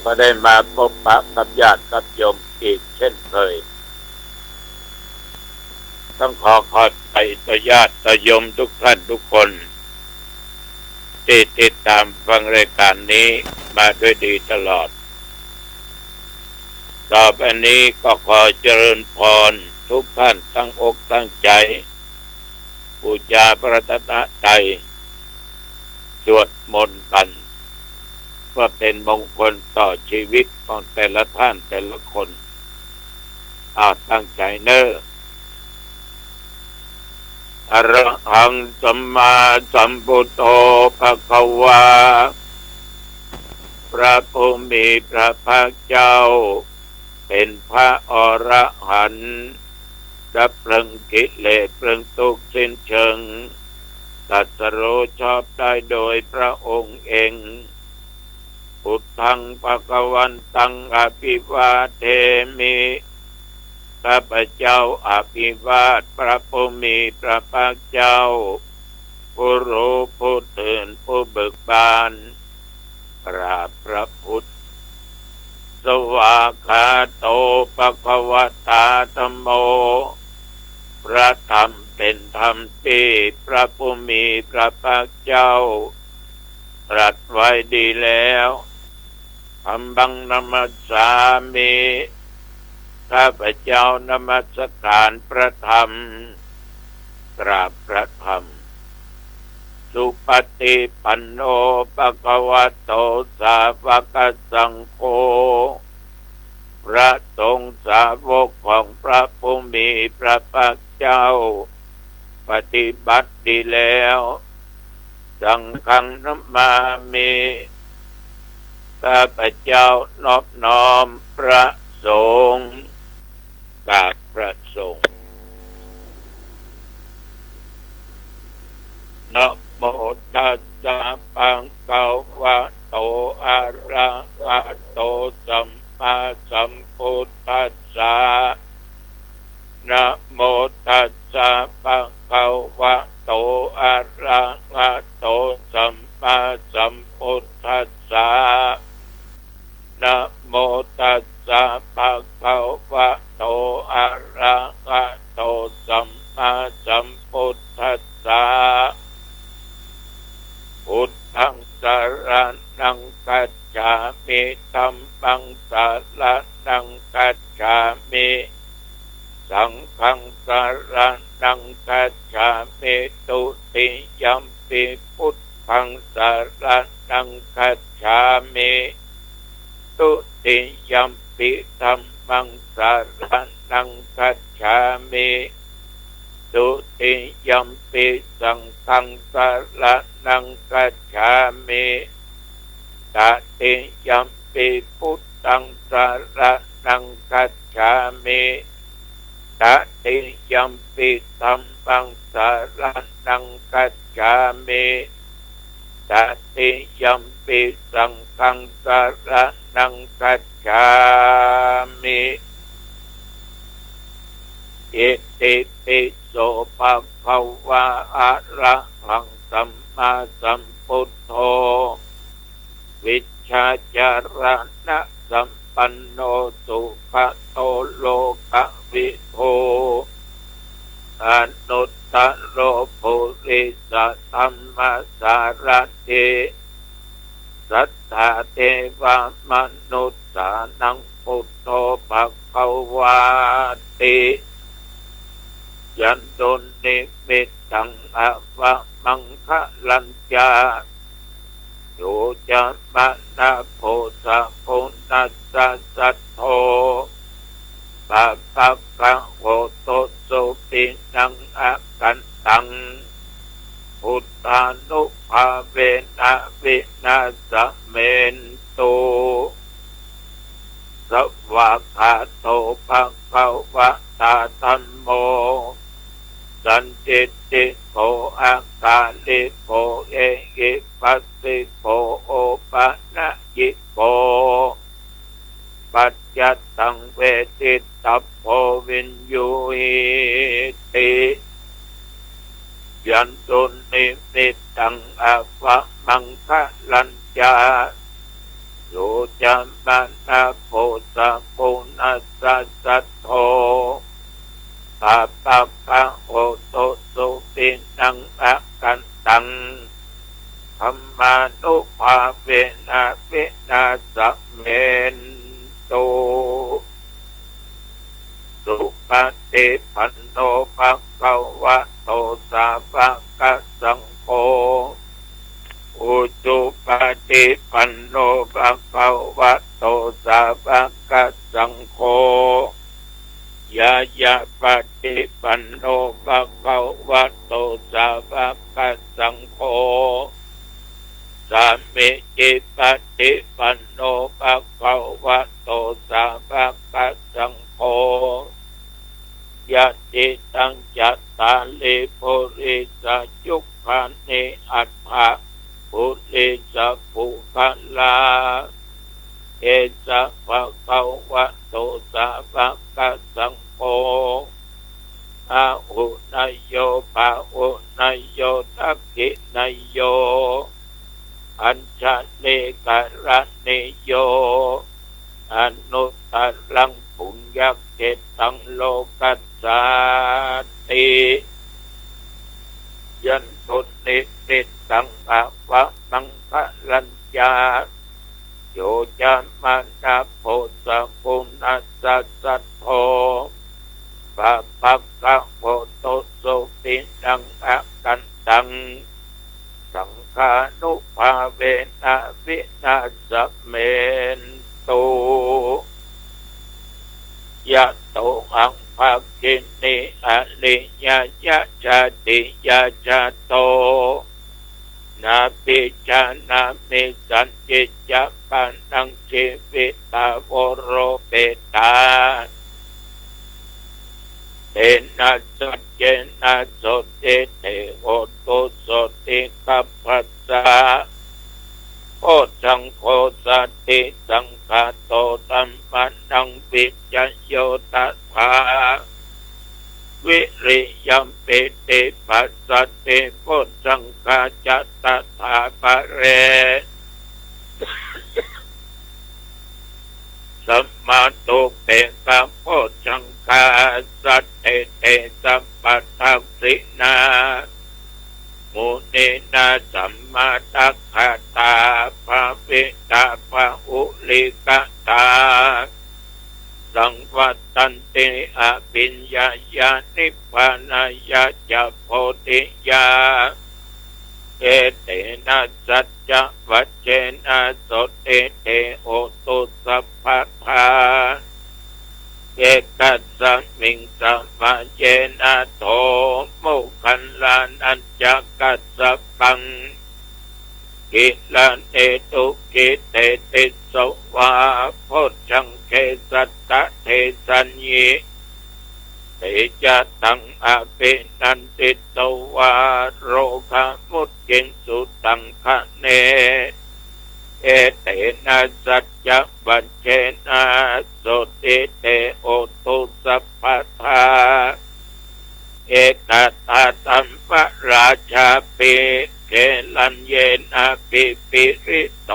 ก็ได้มาพบปะกับญาติกับโยมอีกเช่นเคยต้องขอบใจต่อญาติต่อโยมทุกท่านทุกคนที่ติดตามฟังรายการนี้มาด้วยดีตลอดต่อไปนี้ก็ขอเจริญพรทุกท่านตั้งอกตั้งใจบูชาพระรัตนตรัยสวดมนต์กันเพื่อเป็นมงคลต่อชีวิตของแต่ละท่านแต่ละคนตั้งใจเนอะอรหังสัมมาสัมพุทโธภควาพระผู้มีพระภาคเจ้าเป็นพระอรหันต์ดับเพลิงกิเลสเพลิงทุกข์สิ้นเชิงตรัสรู้ชอบได้โดยพระองค์เองพุทธังภวันตังอภิวาเทมิข้าพเจ้าอภิวาทพระผู้มีพระภาคเจ้าผู้รู้ผู้ตื่นผู้เบิกบานกราบพระพุทธสวากขาโตภควตาธัมโมพระธรรมเป็นธรรมที่พระผู้มีพระภาคเจ้าตรัสไว้ดีแล้วธัมมังนัมมัสสามิข้าพเจ้านมัสการพระธรรมกราบพระธรรมสุปฏิปันโนภควโตสาวกสังโฆพ พระสงฆ์สาวกของพระผู้มีพระภาคเจ้าปฏิบัติดีแล้วสังฆังนัมมามิข้าพเจ้านอบน้อมพระสงฆ์กราบพระสงฆ์นะโมตัสสะภะคะวะโตอะระหะโตสัมมาสัมพุทธัสสะนะโมตัสสะภะคะวะโตอะระหะโตสัมมาสัมพุทธัสสะนะโมตัสสะภะคะวะโตอะระหะโตสัมมาสัมพุทธัสสะพุทธังสรณังคัจฉามิธัมมังสรณังคัจฉามิสังฆังสรณังคัจฉามิตุติยัมปิพุทธังสรณังคัจฉามิตุติยัมปิธัมมังสรณังคัจฉามิตุติยัมปิสังฆังสรณังคัจฉามิตติยัมปิพุทธังสรณังคัจฉามิตติยัมปิธัมมังสรณังคัจฉามิตติยัมปิสังฆังสรณังคัจฉามิอิติปิโสภะคะวะอะระหังสัมมาสัมพุทโธวิชชาจารณะสัมปันโนสุขโตโลกวิโภอนุตตโรปุริสธัมมาสารถิสัทธาเทวมนุษสานังพุทโธภคะวาติยันตุนิมิตตังอวะมังคะลัญจาโยจะมานะโพสะโพนัสสะสัทโธปะปะกะโหโตสุปินังอะกันตังพุทธานุภาเวนะวินาสเมนตุสวากาโตภะคะวะตาธัมโมสันติติโกอาการลิโกเอหิปัสสิโกโอปะนะยิโกปัจจัตตังเวทิตัพโพวินยูหิติยันตุนิมิตตังอวะมังคะลัญจาโยจะมานะโพสะโพนัสสะสัทโธปะปะปะโอโตสุปินังอะกันตังธัมมานุภาเวนะวินาสเมนตุสุปฏิปันโนภะคะวะโตสาวกสังโฆอุจุปฏิปันโนภะคะวะโตสาวกสังโฆยายะปฏิปันโนภะคะวะโตสาวกสังโฆสามิจิปฏิปันโนภะคะวะโตสาวกสังโฆยะติตังจัตตาลิปุริสยุคขะนิอัฏฐะปุริสปุคลาเอสะภะคะวะโตสาวกสังโฆอาหุนายโยภาหุนายโยทักขินายโยอัญชลิกรณิโยอนุตตรังปุญญเกตังโลกัสสาติยันตุนิมิตตังอวะมังคะลัญจาโยจะมานะโพสะโพนัสสะสัทโธปะปะกะโหโตสุปินังอะกันตังสังฆานุภาเวนะวินาสเมนตุ ยะโตอังภาคินิอริยยะจาติยะจาโตนาปิจานามิสันจิจาปันนังชีวิตาวโรเปตาเตนะสัจเจนะโสติเตโอตุโสติกัปปัสสะโอจังโคสัตติสังฆาโตตัมมันังวิจจโยตัสสะวิริยัมปิติปัสสติโพจังกาจัตตถาปะเรสัมมาตุเปกะโพจังกาสัตเตเตสัมปัฏฐังสินามุนีนาสัมมาตัคคาตาภาวิตาภาอุลิกตาสังวัตตันติอภิญญาญาณิพพานายาจะโพธิญาเอเตนะสัจจะวัจเจนะโสติเตโอตุสัพพทาเอกัสสมิงสัมมาเจนะโทโมคันลานัญจกัสสปังกิลาเนตุกิเตติสวาโพชังเคสัตตะเทสัญญิเตจะตังอภินันติตวาโรคามุตติสุตังคะเนเอเตนะสัจจะวัจเจนะโสติเตโอตุสัพพทาเอกตาตัมปะราชาปิเกลันเยนะปิปิริโต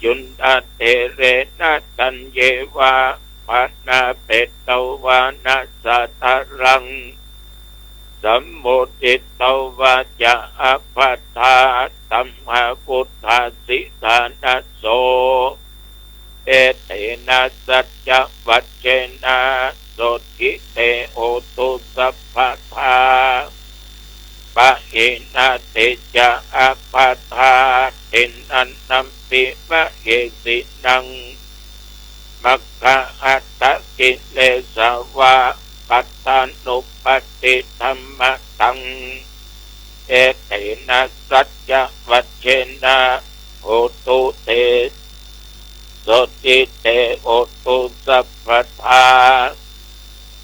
ยุนตเตเรนะตัญเยวะปะนาเปตตวานะสัตตรังสัมโมติตวาจะอภัตตาตัมหาพุทธาสิทานัสโสเอเตนะสัจจะวัจเจนะโสติเตโอตุสัพพทาปะเอนะเตจะอภัตตาเทนันนัมปิปะเอสินังมัคคะอัตตะกิเลสวะปัตตานุปติธัมมะตังเอเตนะสัจจะวัจเจนะโอตุเตโสติเตโอตุสัพพทา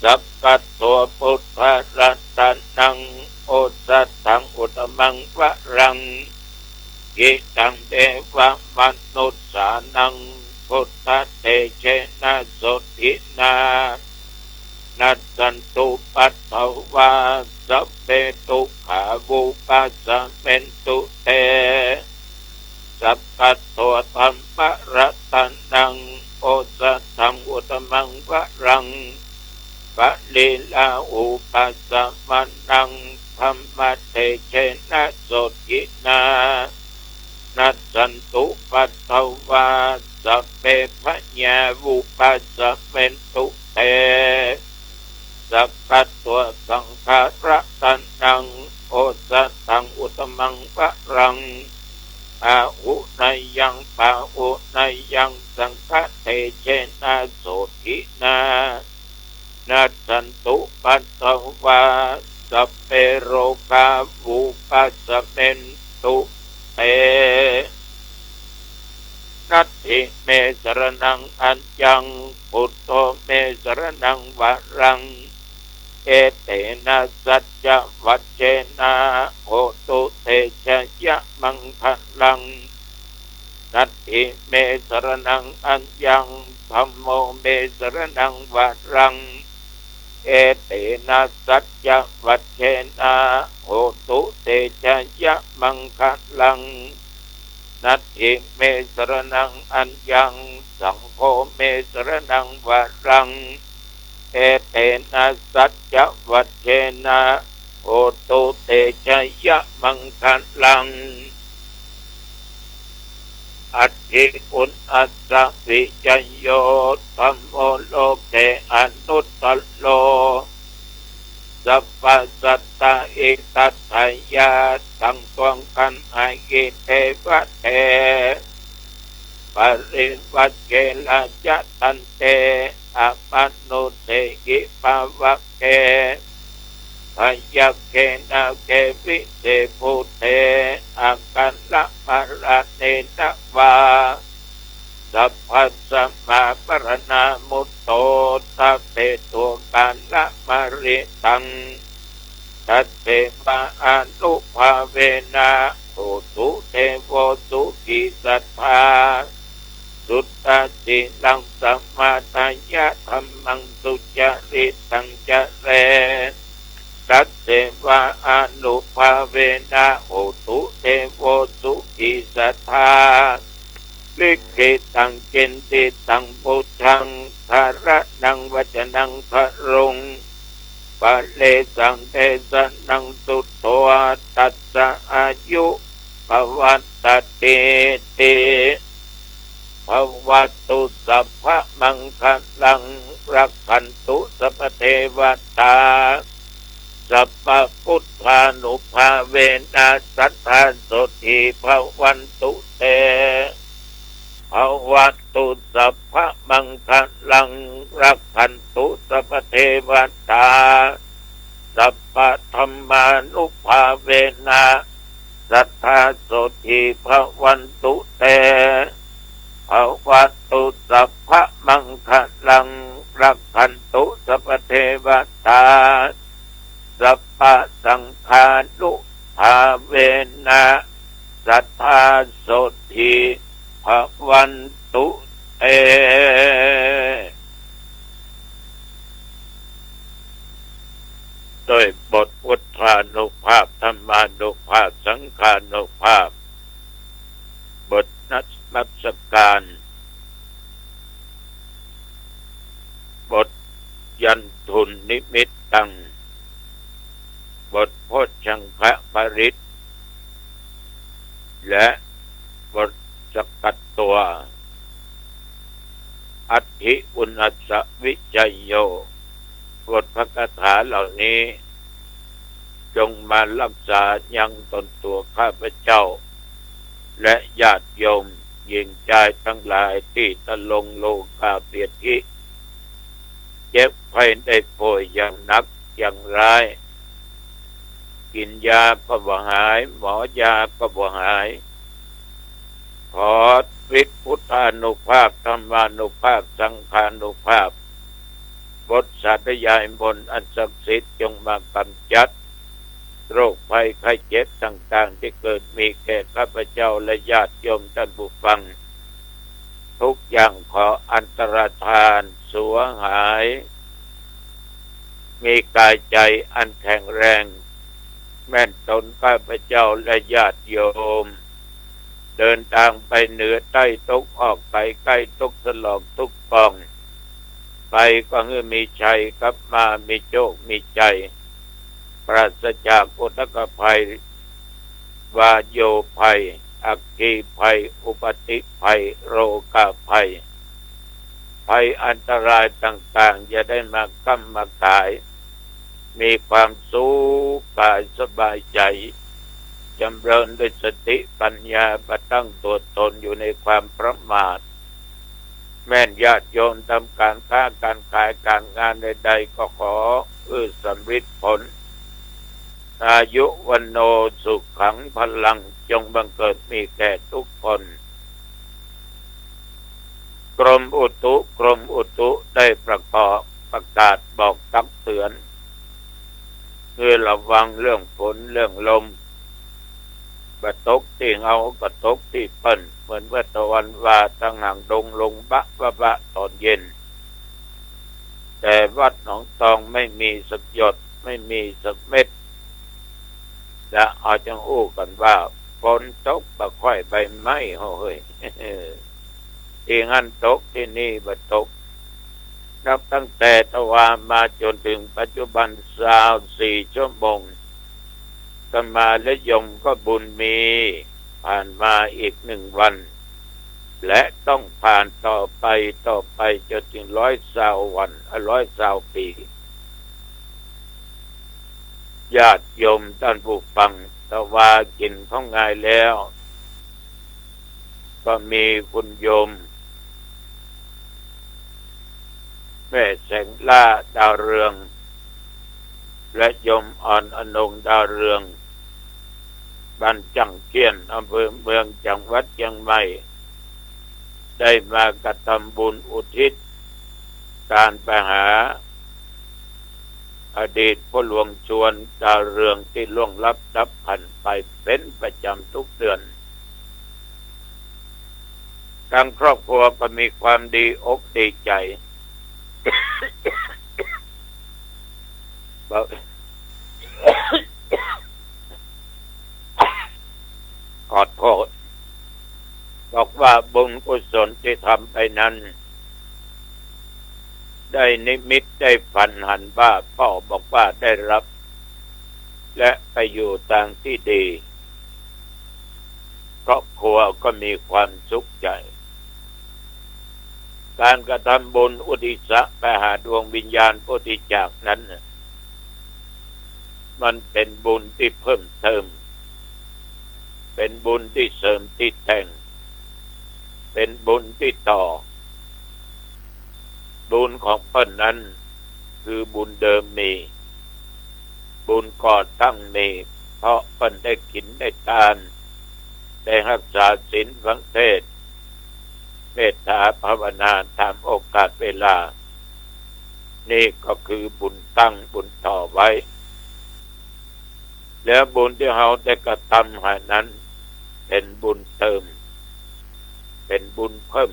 สัพพะตัวพุทธรัตนังโอสัตถังอุตมังวะรังกิตังเทวมนุสสานังพุทธเตเชนะโสตินานัสสันตุปัตถวาสัพเพทุกขาวุปัสสะเมนตุเตสัพพะตัวธัมมะรัตนังโอสัตถังอุตมังวะรังปะลีลาอุปัสสะมานังธัมมะเตเชนะโสตินานัสสันตุปัตถวาสัพเพปัญญาวุปัสสะเมนตุเตสัพพะตัวสังฆาระตันนังโอสัตถังอุตมังวะรังอาหุนายังปาหุนายังสังฆเตเชนะโสตินานัสสันตุปัตถวาสัพเพโรกาวุปัสสะเมนตุเตนัตถิเมสรณังอัญญังพุทโธเมสรณังวะรังเอเตนะสัจจะวัจเจนะโอตุเตชะยะมังคะลังนัตถิเมสรณังอัญญังธัมโมเมสรณังวะรังเอเตนะสัจจะวัจเจนะโอตุเตชะยะมังคะลังนัตถิเมสรณังอัญญังสังโฆเมสรณังวะรังเอเตนะสัจจะวัจเจนะโอตุเตชะยะมังคะลังอัตถิอุณอัสสะวิจโยธัมโมโลเกอนุตตโลสัพพสัตตาอิตัตถยาตังตวงกันอากิเทวะเตปริวัจเจละจะตันเต อาปันโนเทกิปาวะเกพยัคเกนาเกวิเตปุเทอากันละมะระเนนะวาสัพพสัมมาปรณามุตโตสัพเพตัวกันละมะริตังตัตเตปะอนุภาเวนะโหตุเทโวตุกิสัทธาสุตตะสิลังสัมมาทายะธัมมังสุจริตังจะเรตัตเตวะอนุภาเวนะโหตุเทโวตุกิสัทธาลิขิตังเจนติตังพุทธังธาระนังวัจนังพรุงปะเลสังเทสนังสุตโตตัสสะอายุภวัตเตเตภวัตุสัพพะมังคลังรักขันตุสัพพเทวตาสัพพะพุทธานุภาเวนะสัทธาโสติภวันตุเตภวัตุสัพพะมังคลังรักขันตุสัพพเทวตาสัพพะธัมมานุภาเวนะสัทธาโสติภวันตุเตภวัตุสัพพะมังคลังรักขันตุสัพพเทวตาสัพพะสังฆานุภาเวนะสัทธาโสติภวันตุเตโดยบทพุทธานุภาพธรรมานุภาพสังฆานุภาพบทนัสการบทยันทุนนิมิตตังบทโพชฌังคะปริตและบทสกัดตัวอัตถิอุณัสสวิจัยโยบทพระคาถาเหล่านี้จงมารักษายังตนตัวข้าพเจ้าและญาติโยมหญิงชายทั้งหลายที่ตะลงโลกาเปียทิเจ็บไข้ได้ป่วยอย่างหนักอย่างร้ายกินยาก็บ่หายหมอยาก็บ่หายขอฤทธิพุทธานุภาพธรรมานุภาพสังฆานุภาพบทสาธยายมนต์อันศักดิ์สิทธิ์จงมากำจัดโรคภัยไข้เจ็บต่างๆที่เกิดมีแก่ข้าพเจ้าและญาติโยมท่านผู้ฟังทุกอย่างขออันตรธานสัวหายมีกายใจอันแข็งแรงแม่นตนข้าพเจ้าและญาติโยมเดินทางไปเหนือใต้ตกออกไปใกล้ตกสลอกทุกปองไปก็ให้มีชัยกลับมามีโชคมีใจปราศจากอุทกภัยวาโยภัยอัคคีภัยอุปติภัยโรคาภัยภัยอันตรายต่างๆอย่าได้มากำมากายมีความสุขกายสบายใจจำเริญด้วยสติปัญญาประตั้งตัวตนอยู่ในความประมาทแม่นญาติโยมทำการค้าการขายการงานใดๆก็ขอสำฤทธิ์ผลอายุวันโนสุขขังพลังจงบังเกิดมีแก่ทุกคนกรมอุตุได้ประกาศบอกตักเตือนคือระวังเรื่องฝนเรื่องลมกระตกที่เงากระตกที่เปิ้นเหมือนว่าตะวันว่าตั้งห่างดงลงบะตอนเย็นแต่วัดหนองตองไม่มีสักหยดไม่มีสักเม็ดและเอาจังอู้กันว่าฝนตกบ่ค่อยใบไม้เฮ้ย ที่งั้นตกที่นี่บ่ตกนับตั้งแต่ตะวันมาจนถึงปัจจุบัน24 ชั่วโมงธรรมาและยมก็บุญมีผ่านมาอีก1 วันและต้องผ่านต่อไปจนถึง120 วัน120 ปีญาติโยมท่านผู้ฟังตะวากินของงายแล้วก็มีคุณโยม แม่แสงล่าดาวเรืองและยมอ่อนอนงดาวเรืองบ้านจังเกียนอำเภอเมืองจังหวัดเชียงใหม่ได้มากระทำบุญอุทิศการไปหาอดีตพ่อหลวงชวนดาวเรืองที่ล่วงลับดับขันไปเป็นประจำทุกเดือนทางครอบครัวก็มีความดีอกดีใจขอโทษบอกว่าบุญกุศลที่ทำไปนั้นได้นิมิตได้ฝันหันว่าพ่อบอกว่าได้รับและไปอยู่ทางที่ดีครอบครัวก็มีความสุขใจการกระทำบุญอุทิศไปหาดวงวิญญาณผู้ที่จากนั้นมันเป็นบุญที่เพิ่มเติมเป็นบุญที่เสริมที่แต่งเป็นบุญที่ต่อบุญของเพิ่นนั้นคือบุญเดิมมีบุญก่อตั้งมีเพราะเพิ่นได้กินได้ทานได้รักษาศีลฟังเทศน์เมตตาภาวนาตามโอกาสเวลานี่ก็คือบุญตั้งบุญต่อไว้แล้วบุญที่เราได้กระทำให้นั้นเป็นบุญเติมเป็นบุญเพิ่ม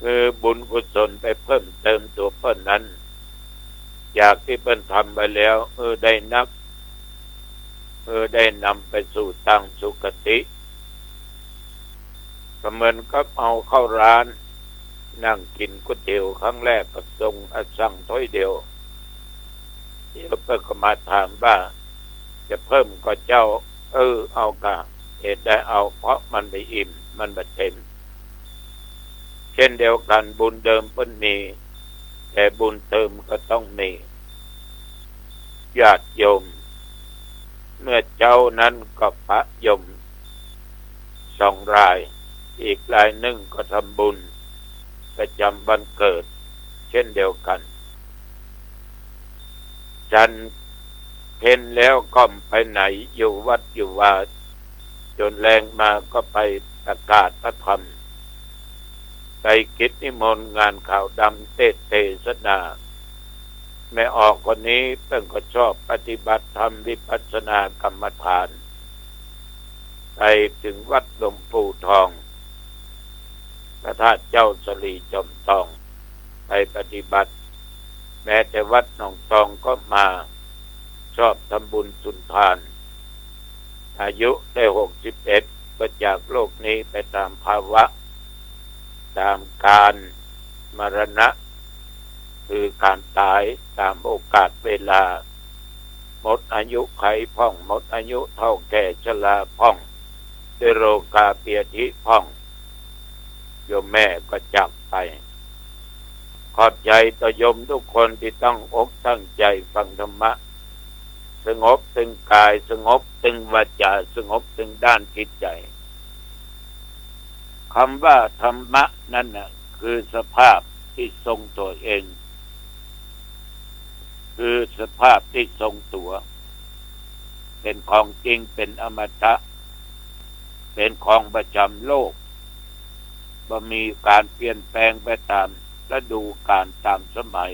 คือบุญกุศลไปเพิ่มเติมตัวเพิ่นนั้นจากที่เพิ่นทำไปแล้วได้นับได้นำไปสู่ทางสุคติก็เหมือนกับเอาเข้าร้านนั่งกินก๋วยเตี๋ยวครั้งแรกก็ส่งสั่งถ้วยเดียวเดี๋ยวเพิ่นก็มาถามว่าจะเพิ่มก็เจ้าเอากะเหตุได้เอาเพราะมันไม่อิ่มมันไม่เต็มเช่นเดียวกันบุญเดิมเพิ่นมีแต่บุญเติมก็ต้องมีญาติโยมเมื่อเจ้านั้นก็พระยม2 รายอีกรายหนึ่งก็ทำบุญประจำวันเกิดเช่นเดียวกันจันเพ็ญแล้วก็ไปไหนอยู่วัดอยู่วาจนแรงมาก็ไปประกาศพระธรรมไปกิจนิมนต์งานข่าวดำเทศนาแม่ออกคนนี้เพิ่งก็ชอบปฏิบัติธรรมวิปัสสนากรรมฐานไปถึงวัดหลวงปู่ทองพระธาตุเจ้าสลีจอมทองไปปฏิบัติแม้แต่วัดหนองทองก็มาชอบทำบุญสุนทานอายุได้61ก็จากโลกนี้ไปตามภาวะตามการมรณะคือการตายตามโอกาสเวลาหมดอายุไขพ่องหมดอายุเท่าแก่ชราพ่องด้วยโรคาเปียธิพ่องโยมแม่ก็จากไปขอบใจต่อโยมทุกคนที่ต้องอกตั้งใจฟังธรรมะสงบถึงกายสงบถึงวาจาสงบถึงด้านจิตใจคำว่าธรรมะนั่นน่ะคือสภาพที่ทรงตัวเองคือสภาพที่ทรงตัวเป็นของจริงเป็นอมตะเป็นของประจำโลกบ่มีการเปลี่ยนแปลงไปตามฤดูกาลตามสมัย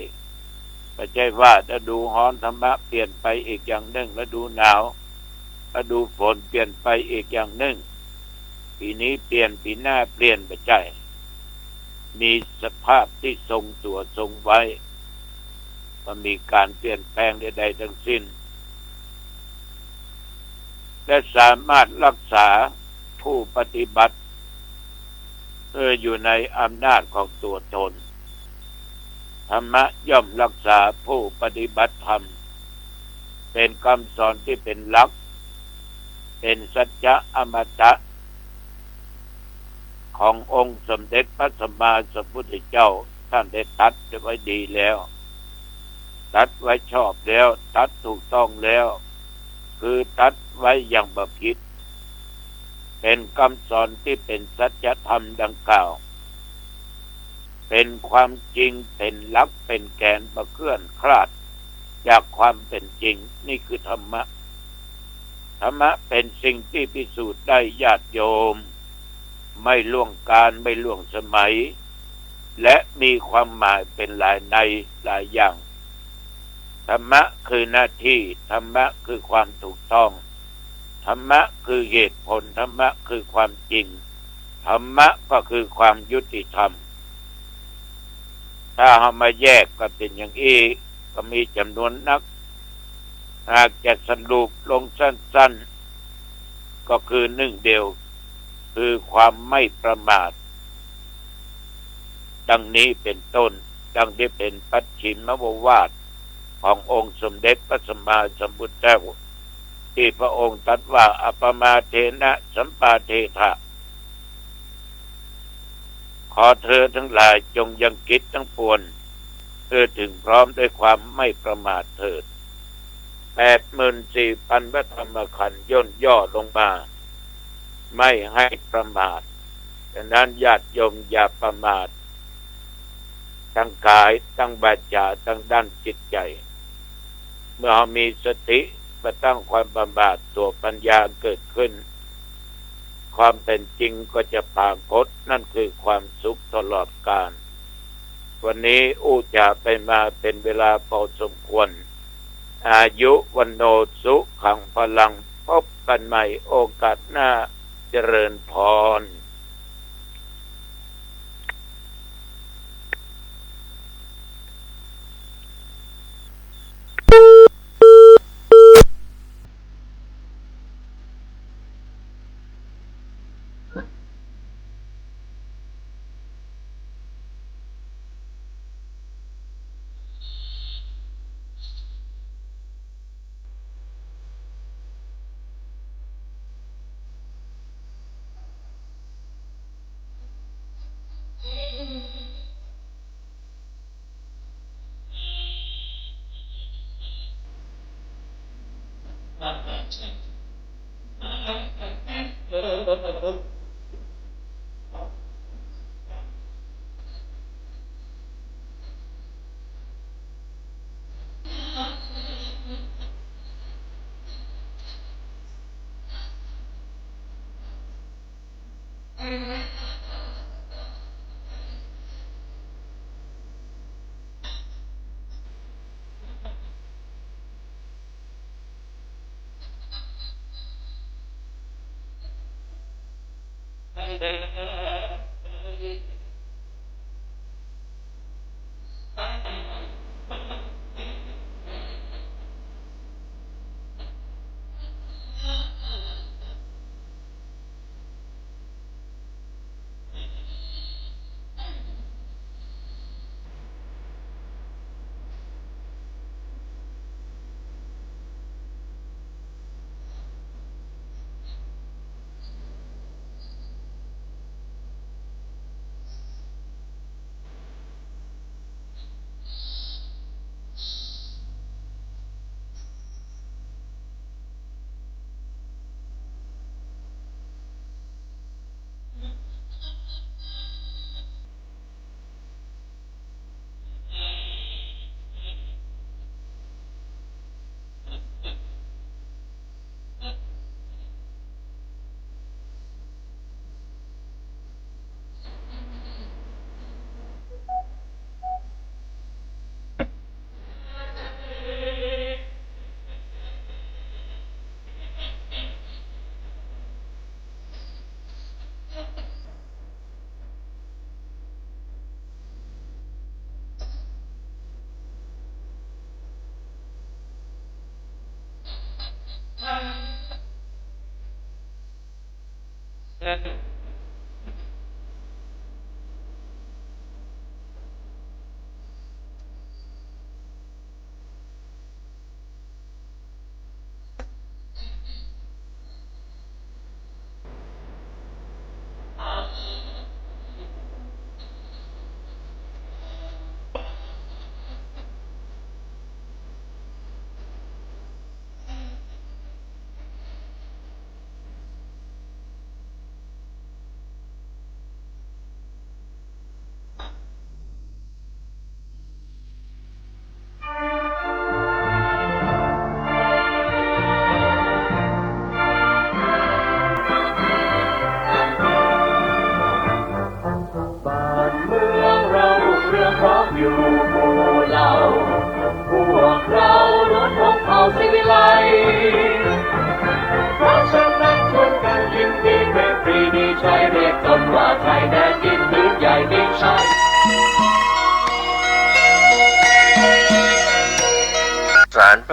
ไม่ใช่ว่าฤดูร้อนธรรมะเปลี่ยนไปอีกอย่างหนึ่งฤดูหนาวฤดูฝนเปลี่ยนไปอีกอย่างหนึ่งปีนี้เปลี่ยนปีหน้าเปลี่ยนไปใช่มีสภาพที่ทรงตัวทรงไว้มันมีการเปลี่ยนแปลงใดๆทั้งสิ้นและสามารถรักษาผู้ปฏิบัติอยู่ในอำนาจของตัวตนธรรมะย่อมรักษาผู้ปฏิบัติธรรมเป็นคำสอนที่เป็นหลักเป็นสัจจะอมตะขององค์สมเด็จพระสัมมาสัมพุทธเจ้าท่านได้ตัดไว้ดีแล้วตัดไว้ชอบแล้วตัดถูกต้องแล้วคือตัดไว้อย่างบ่ผิดเป็นคำสอนที่เป็นสัจธรรมดังกล่าว เป็นความจริงเป็นหลักเป็นแกนบ่เคลื่อนคลาดจากความเป็นจริงนี่คือธรรมะธรรมะเป็นสิ่งที่พิสูจน์ได้ญาติโยมไม่ล่วงการไม่ล่วงสมัยและมีความหมายเป็นหลายในหลายอย่างธรรมะคือหน้าที่ธรรมะคือความถูกต้องธรรมะคือเหตุผลธรรมะคือความจริงธรรมะก็คือความยุติธรรมถ้าเอามาแยกก็เป็นอย่างนี้ก็มีจำนวนนักหากจะสรุปลงสั้นๆก็คือหนึ่งเดียวคือความไม่ประมาทดังนี้เป็นต้นดังที่เป็นปัจฉิมววาทขององค์สมเด็จพระสัมมาสัมพุทธเจ้าที่พระองค์ตรัสว่าอัปปมาเทนะสัมปาเทถะขอเธอทั้งหลายจงยังคิดทั้งปวงเพื่อถึงพร้อมด้วยความไม่ประมาทเถิด84,000 พระธรรมขันธ์ย่นย่อลงมาไม่ให้ประมาทฉะนั้นญาติโยมอย่าประมาททั้งกายทั้งวาจาทั้งด้านจิตใจเมื่อเรามีสติมาตั้งความประมาทตัวปัญญาเกิดขึ้นความเป็นจริงก็จะปรากฏนั่นคือความสุขตลอดกาลวันนี้อู้จาไปมาเป็นเวลาพอสมควรอายุวันโนสุขังพลังพบกันใหม่โอกาสหน้าเจริญพร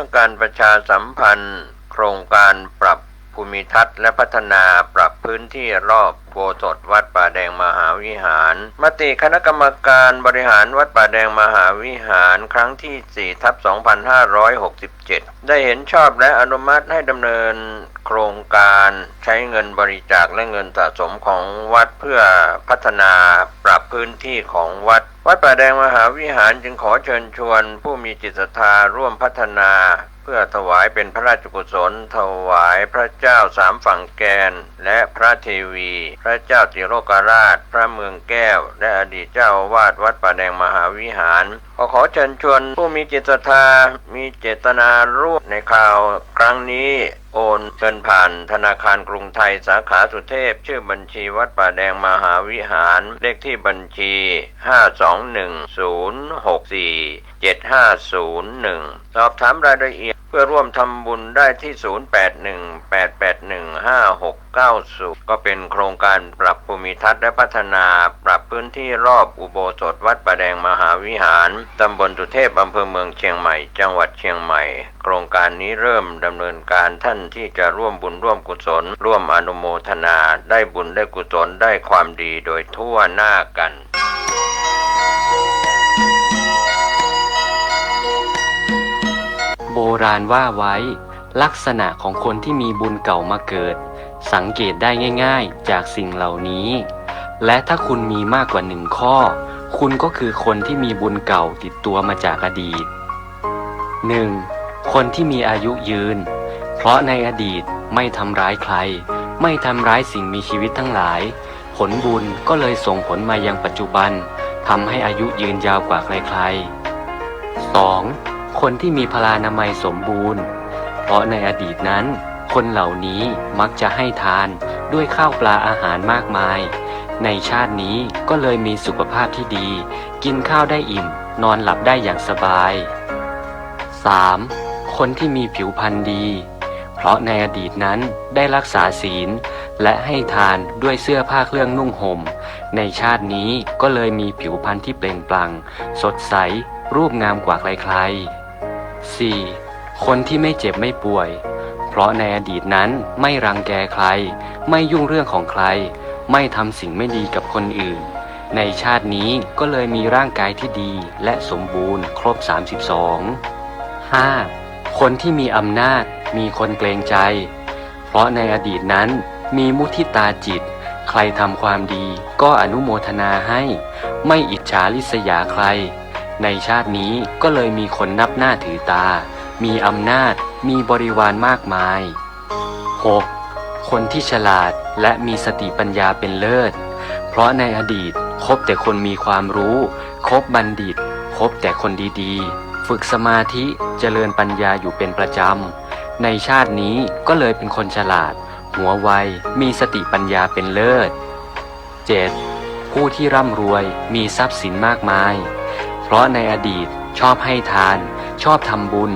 พื่อการประชาสัมพันธ์โครงการปรับภูมิทัศน์และพัฒนาปรับพื้นที่รอบอุโบสถวัดป่าแดงมหาวิหารมติคณะกรรมการบริหารวัดป่าแดงมหาวิหารครั้งที่ 4/2567 ได้เห็นชอบและอนุมัติให้ดำเนินโครงการใช้เงินบริจาคและเงินสะสมของวัดเพื่อพัฒนาปรับพื้นที่ของวัดป่าแดงมหาวิหารจึงขอเชิญชวนผู้มีจิตศรัทธาร่วมพัฒนาเพื่อถวายเป็นพระราชกุศลถวายพระเจ้าสามฝั่งแกนและพระเทวี พระเจ้าติโลกราชพระเมืองแก้วและอดีตเจ้าอาวาสวัดป่าแดงมหาวิหารขอเชิญชวนผู้มีจิตศรัทธามีเจตนาร่วมในข่าวครั้งนี้โอนเงินผ่านธนาคารกรุงไทยสาขาสุเทพชื่อบัญชีวัดป่าแดงมหาวิหารเลขที่บัญชี 521-064-7501 สอบถามรายละเอียดเพื่อร่วมทำบุญได้ที่ 0818815690 ก็เป็นโครงการปรับภูมิทัศน์และพัฒนาปรับพื้นที่รอบอุโบสถวัดป่าแดงมหาวิหารตำบลสุเทพอำเภอเมืองเชียงใหม่จังหวัดเชียงใหม่โครงการนี้เริ่มดำเนินการท่านที่จะร่วมบุญร่วมกุศลร่วมอนุโมทนาได้บุญได้กุศลได้ความดีโดยทั่วหน้ากัน โบราณว่าไว้ลักษณะของคนที่มีบุญเก่ามาเกิดสังเกตได้ง่ายๆจากสิ่งเหล่านี้และถ้าคุณมีมากกว่า1ข้อคุณก็คือคนที่มีบุญเก่าติดตัวมาจากอดีต 1. คนที่มีอายุยืนเพราะในอดีตไม่ทำร้ายใครไม่ทำร้ายสิ่งมีชีวิตทั้งหลายผลบุญก็เลยส่งผลมายังปัจจุบันทำให้อายุยืนยาวกว่าใครๆ 2. คนที่มีพลานามัยสมบูรณ์เพราะในอดีตนั้นคนเหล่านี้มักจะให้ทานด้วยข้าวปลาอาหารมากมายในชาตินี้ก็เลยมีสุขภาพที่ดีกินข้าวได้อิ่มนอนหลับได้อย่างสบาย 3. คนที่มีผิวพรรณดีเพราะในอดีตนั้นได้รักษาศีลและให้ทานด้วยเสื้อผ้าเครื่องนุ่งห่มในชาตินี้ก็เลยมีผิวพรรณที่เปล่งปลั่งสดใสรูปงามกว่าใครๆ 4. คนที่ไม่เจ็บไม่ป่วยเพราะในอดีตนั้นไม่รังแกใครไม่ยุ่งเรื่องของใครไม่ทำสิ่งไม่ดีกับคนอื่นในชาตินี้ก็เลยมีร่างกายที่ดีและสมบูรณ์ครบ 32 5. คนที่มีอำนาจมีคนเกรงใจเพราะในอดีตนั้นมีมุทิตาจิตใครทำความดีก็อนุโมทนาให้ไม่อิจฉาริษยาใครในชาตินี้ก็เลยมีคนนับหน้าถือตามีอำนาจมีบริวารมากมาย 6. คนที่ฉลาดและมีสติปัญญาเป็นเลิศเพราะในอดีตคบแต่คนมีความรู้คบบัณฑิตคบแต่คนดีๆฝึกสมาธิเจริญปัญญาอยู่เป็นประจำในชาตินี้ก็เลยเป็นคนฉลาดหัวไวมีสติปัญญาเป็นเลิศ 7. ผู้ที่ร่ำรวยมีทรัพย์สินมากมายเพราะในอดีตชอบให้ทานชอบทำบุญ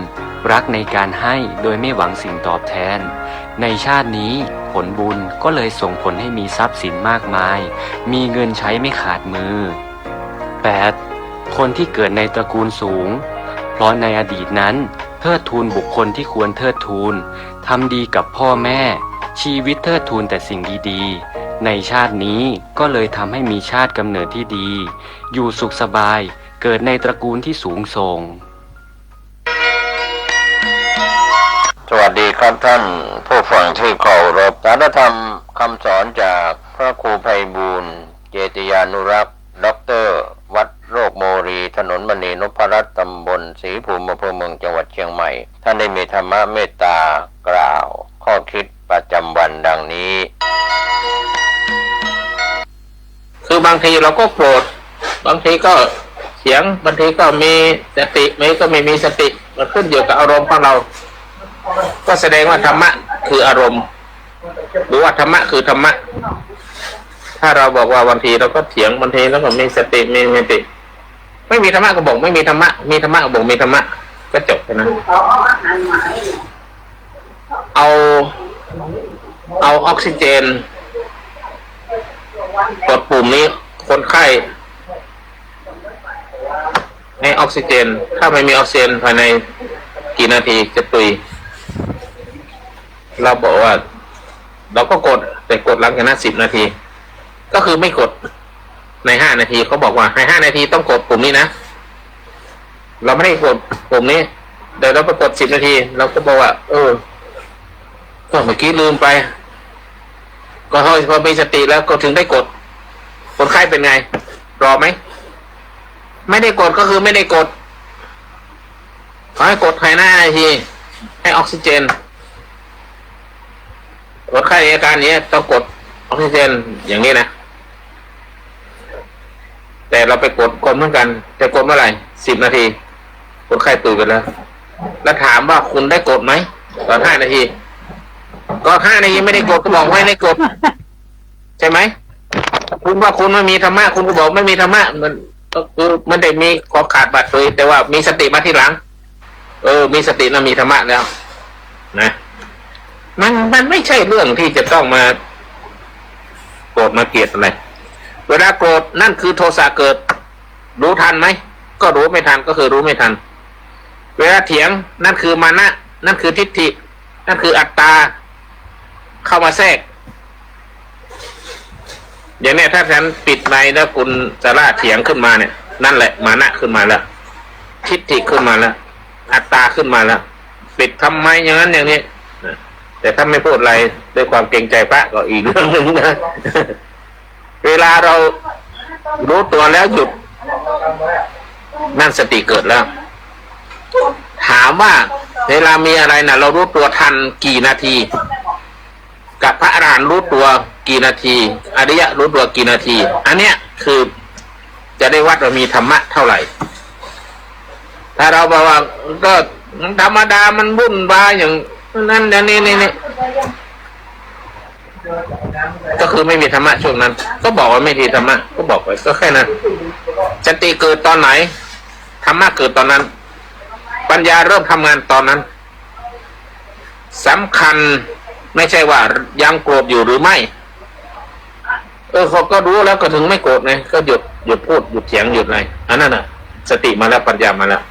รักในการให้โดยไม่หวังสิ่งตอบแทนในชาตินี้ผลบุญก็เลยส่งผลให้มีทรัพย์สินมากมายมีเงินใช้ไม่ขาดมือ 8. คนที่เกิดในตระกูลสูงเพราะในอดีตนั้นเทิดทูนบุคคลที่ควรเทิดทูนทำดีกับพ่อแม่ชีวิตเทิดทูนแต่สิ่งดีๆในชาตินี้ก็เลยทำให้มีชาติกำเนิดที่ดีอยู่สุขสบายเกิดในตระกูลที่สูงส่งสวัสดีครับท่านผู้ฟังที่เคารพสารธรรมคำสอนจากพระครูไพบูลย์เจติยานุรักษ์ด็อกเตอร์วัดโรคโมรีถนนมณีนพรัตน์ตำบลศรีภูมิอำเภอเมืองจังหวัดเชียงใหม่ท่านได้มีธรรมะเมตตากล่าวข้อคิดประจำวันดังนี้คือบางทีเราก็โกรธบางทีก็เสียงบางทีก็มีสติไม่ก็ไม่มีสติมันขึ้นอยู่กับอารมณ์ของเราก็แสดงว่าธรรมะคืออารมณ์หรือว่าธรรมะคือธรรมะถ้าเราบอกว่าบางทีเราก็เถียงบางทีแล้วก็มีสติมีสติไม่มีธรรมะก็บอกไม่มีธรรมะมีธรรมะก็บอกมีธรรมะก็จบแค่นั้นเอาออกซิเจนกดปุ่มนี้คนไข้ให้ออกซิเจนถ้าไม่มีออกซิเจนภายใน กี่นาทีจะตุยเราบอกว่า เราก็กดแต่กดหลังจากนั้น10 นาที ก็คือไม่กดใน5 นาทีเขาบอกว่าใน5 นาทีต้องกดปุ่มนี้นะเราไม่ได้กดปุ่มนี้เดี๋ยวเราไปกด10 นาทีเราก็บอกว่าก็เมื่อกี้ลืมไปก็พอมีสติแล้วก็ถึงได้กดคนไข้เป็นไงรอไหมไม่ได้กดก็คือไม่ได้กดขอให้กดภายใน5 นาทีให้ออกซิเจนคนไข้อาการนี้ต้องกดออกซิเจนอย่างนี้นะแต่เราไปกดเหมือนกันแต่กดเมื่อไหร่10 นาทีคนไข้ตื่นไปแล้วแล้วถามว่าคุณได้กดไหมตอน5 นาทีก็5 นาทีไม่ได้กดก็บอกไม่ได้กดใช่ไหมคุณว่าคุณไม่มีธรรมะคุณก็บอกไม่มีธรรมะมันก็คือมันได้มีขอขาดบาดเลยแต่ว่ามีสติมาทีหลังมีสตินะมีธรรมะแล้วนะมันไม่ใช่เรื่องที่จะต้องมาโกรธมาเกลียดอะไรเวลาโกรธนั่นคือโทสะเกิดรู้ทันไหมก็รู้ไม่ทันก็คือรู้ไม่ทันเวลาเถียงนั่นคือมานะนั่นคือทิฏฐินั่นคืออัตตาเข้ามาแทรกอย่างนี้ถ้าฉันปิดไมค์แล้วคุณสาระเถียงขึ้นมาเนี่ยนั่นแหละมานะขึ้นมาแล้วทิฏฐิขึ้นมาแล้วอัตตาขึ้นมาแล้วปิดทำไมอย่างนั้นอย่างนี้แต่ถ้าไม่พูดอะไรด้วยความเกรงใจพระก็อีกเรื่องหนึ่งนะเวลาเรารู้ตัวแล้วหยุดนั่นสติเกิดแล้วถามว่าเวลามีอะไรนะเรารู้ตัวทันกี่นาทีกับพระอรหันต์รู้ตัวกี่นาทีอริยะรู้ตัวกี่นาทีอันเนี้ยคือจะได้วัดว่ามีธรรมะเท่าไหร่ถ้าเราบอกว่าก็ธรรมดามันวุ่นวายอย่างนั้นอย่างนี้ก็คือไม่มีธรรมะช่วงนั้นก็บอกว่าไม่มีธรรมะก็บอกไปก็แค่นั้นสติเกิดตอนไหนธรรมะเกิดตอนนั้นปัญญาเริ่มทำงานตอนนั้นสำคัญไม่ใช่ว่ายังโกรธอยู่หรือไม่เขาก็รู้แล้วก็ถึงไม่โกรธไงก็หยุดพูดหยุดเถียงหยุดอะไรอันนั้นน่ะสติมาแล้วปัญญามาแล้ว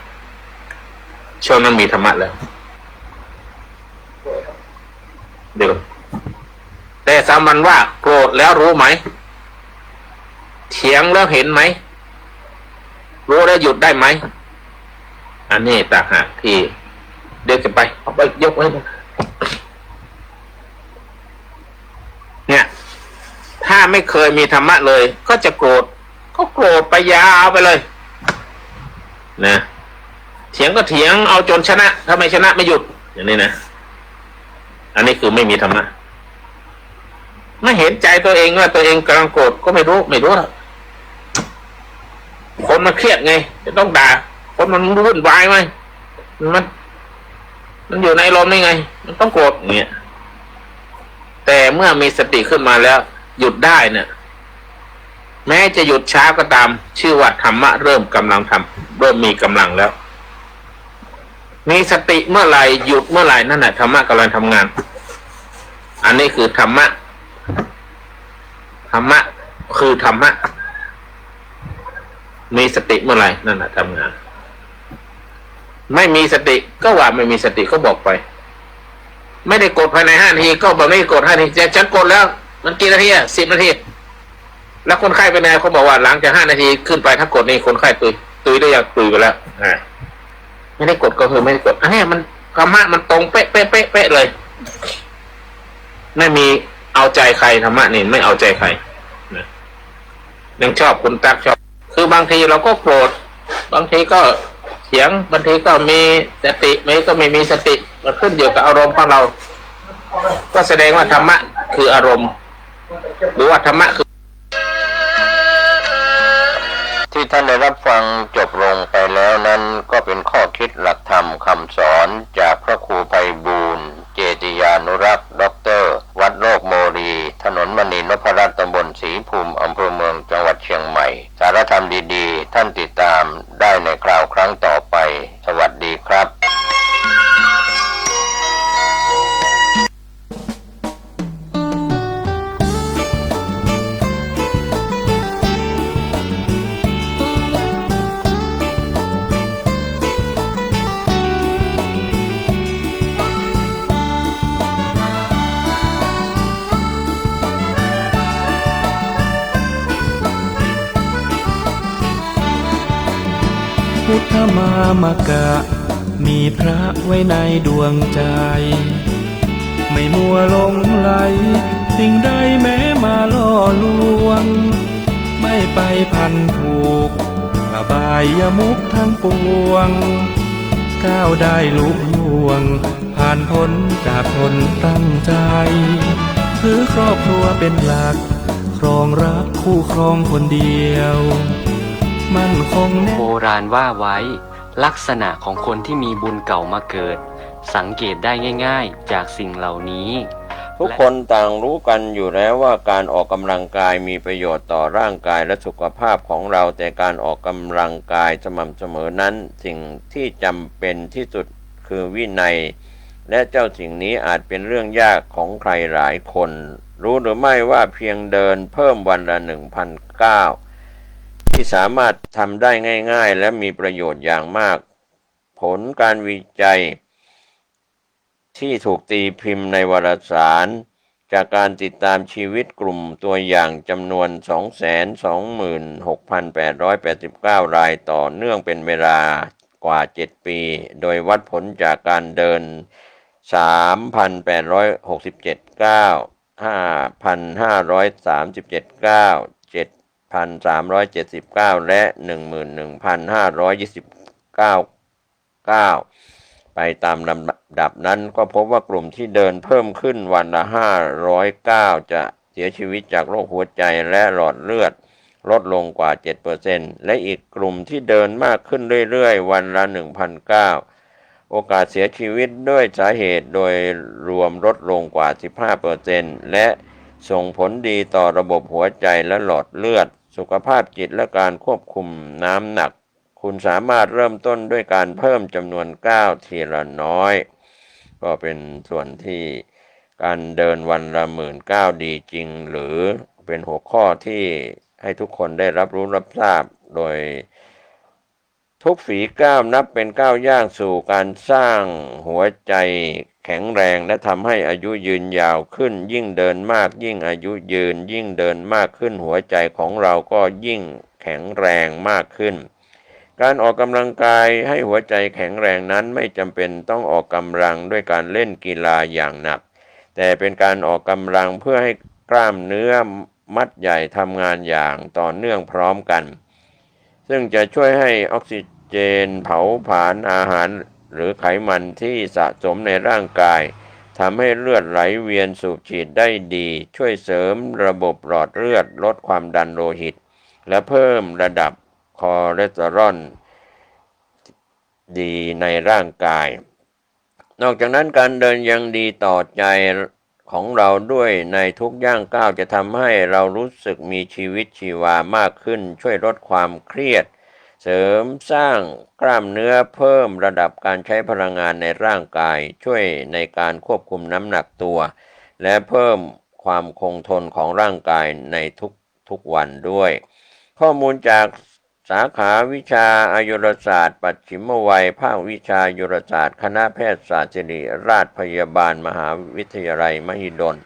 ช่วงนั้นมีธรรมะแล้วเดี๋ยวแต่สามัญว่าโกรธแล้วรู้ไหมเถียงแล้วเห็นไหมรู้แล้วหยุดได้ไหมอันนี้ต่างหากที่เดี๋ยวจะไปเอาไปยกไว้เนี่ยถ้าไม่เคยมีธรรมะเลยก็จะโกรธก็โกรธไปยาวไปเลยนะเถียงก็เถียงเอาจนชนะถ้าไม่ชนะไม่หยุดอย่างนี้นะอันนี้คือไม่มีธรรมะไม่เห็นใจตัวเองว่าตัวเองกำลังโกรธก็ไม่รู้หรอกคนมันเครียดไงจะต้องด่าคนมันวุ่นวายไหมมันอยู่ในลมนี่ไงมันต้องโกรธอย่างเงี้ยแต่เมื่อมีสติขึ้นมาแล้วหยุดได้เนี่ยแม้จะหยุดช้าก็ตามชื่อว่าธรรมะเริ่มกำลังทำเริ่มมีกำลังแล้วมีสติเมื่อไหร่หยุดเมื่อไหร่นั่นแหละธรรมะกำลังทำงานอันนี้คือธรรมะคือธรรมะมีสติเมื่อไหร่นั่นแหละทำงานไม่มีสติก็ว่าไม่มีสติก็บอกไปไม่ได้กดภายใน5 นาทีก็บอกไม่ได้กด5 นาทีฉันกดแล้วมันกี่นาที10 นาทีแล้วคนไข้เป็นไงเขาบอกว่าหลังจาก5 นาทีขึ้นไปถ้ากดนี่คนไข้ตุยได้อย่างตุยไปแล้วไม่ได้กดก็คือไม่ได้กดอันนี้มันธรรมะมันตรงเป๊ะเลยไม่มีเอาใจใครธรรมะนี่ไม่เอาใจใครยังชอบคุณตักชอบคือบางทีเราก็โกรธบางทีก็เถียงบางทีก็มีสติก็ไม่มีสติมันขึ้นอยู่กับอารมณ์ของเราก็แสดงว่าธรรมะคืออารมณ์หรือว่าธรรมะคือที่ท่านได้รับฟังจบลงไปแล้วนั้นก็เป็นข้อคิดหลักธรรมคำสอนจากพระครูไพบูลย์เจติยานุรักษ์ด็อกเตอร์วัดโลกโมรีถนนมณีนพรัตน์ตำบลศรีภูมิอำเภอเมืองจังหวัดเชียงใหม่สารธรรมดีๆท่านติดตามได้ในคราวครั้งต่อไปสวัสดีครับ พุทธมามกะมีพระไว้ในดวงใจไม่มัวหลงไหลสิ่งใดแม้มาล่อลวงไม่ไปพันผูกอบายมุขทั้งปวงก้าวได้ลุล่วงผ่านพ้นจากคนตั้งใจถือครอบครัวเป็นหลักครองรักคู่ครองคนเดียวมั่นคงแน่ โบราณว่าไว้ ลักษณะของคนที่มีบุญเก่ามาเกิด สังเกตได้ง่ายๆจากสิ่งเหล่านี้ ทุกคนต่างรู้กันอยู่แล้วว่าการออกกำลังกายมีประโยชน์ต่อร่างกายและสุขภาพของเราแต่การออกกำลังกายสม่ำเสมอนั้นสิ่งที่จำเป็นที่สุดคือวินัยและเจ้าสิ่งนี้อาจเป็นเรื่องยากของใครหลายคนรู้หรือไม่ว่าเพียงเดินเพิ่มวันละ 1,000 ก้าวที่สามารถทำได้ง่ายๆและมีประโยชน์อย่างมากผลการวิจัยที่ถูกตีพิมพ์ในวารสารจากการติดตามชีวิตกลุ่มตัวอย่างจำนวน 226,889 รายต่อเนื่องเป็นเวลากว่า 7 ปีโดยวัดผลจากการเดิน 3,867 ก้าว 5,537 ก้าว 7,379 และ 11,529 ก้าวไปตามลำดับนั้นก็พบว่ากลุ่มที่เดินเพิ่มขึ้นวันละ500ก้าวจะเสียชีวิตจากโรคหัวใจและหลอดเลือดลดลงกว่า 7% และอีกกลุ่มที่เดินมากขึ้นเรื่อยๆวันละ 1,000 ก้าวโอกาสเสียชีวิตด้วยสาเหตุโดยรวมลดลงกว่า 15% และส่งผลดีต่อระบบหัวใจและหลอดเลือดสุขภาพจิตและการควบคุมน้ำหนักคุณสามารถเริ่มต้นด้วยการเพิ่มจำนวนก้าวทีละน้อยก็เป็นส่วนที่การเดินวันละ10,000 ก้าวดีจริงหรือเป็นหัวข้อที่ให้ทุกคนได้รับรู้รับทราบโดยทุกฝีก้าวนับเป็นก้าวย่างสู่การสร้างหัวใจแข็งแรงและทำให้อายุยืนยาวขึ้นยิ่งเดินมากยิ่งอายุยืนยิ่งเดินมากขึ้นหัวใจของเราก็ยิ่งแข็งแรงมากขึ้นการออกกำลังกายให้หัวใจแข็งแรงนั้นไม่จำเป็นต้องออกกำลังด้วยการเล่นกีฬาอย่างหนักแต่เป็นการออกกำลังเพื่อให้กล้ามเนื้อมัดใหญ่ทำงานอย่างต่อเนื่องพร้อมกันซึ่งจะช่วยให้ออกซิเจนเผาผลาญอาหารหรือไขมันที่สะสมในร่างกายทำให้เลือดไหลเวียนสูบฉีดได้ดีช่วยเสริมระบบหลอดเลือดลดความดันโลหิตและเพิ่มระดับคอเลสเตอรอลดีในร่างกายนอกจากนั้นการเดินยังดีต่อใจของเราด้วยในทุกย่างก้าวจะทำให้เรารู้สึกมีชีวิตชีวามากขึ้นช่วยลดความเครียดเสริมสร้างกล้ามเนื้อเพิ่มระดับการใช้พลังงานในร่างกายช่วยในการควบคุมน้ำหนักตัวและเพิ่มความคงทนของร่างกายในทุกวันด้วยข้อมูลจากสาขาวิชาอายุรศาสตร์ปัจฉิมวัยภาควิชาอายุรศาสตร์คณะแพทยศาสตร์ศิริราชพยาบาลมหาวิทยาลัยมหิดล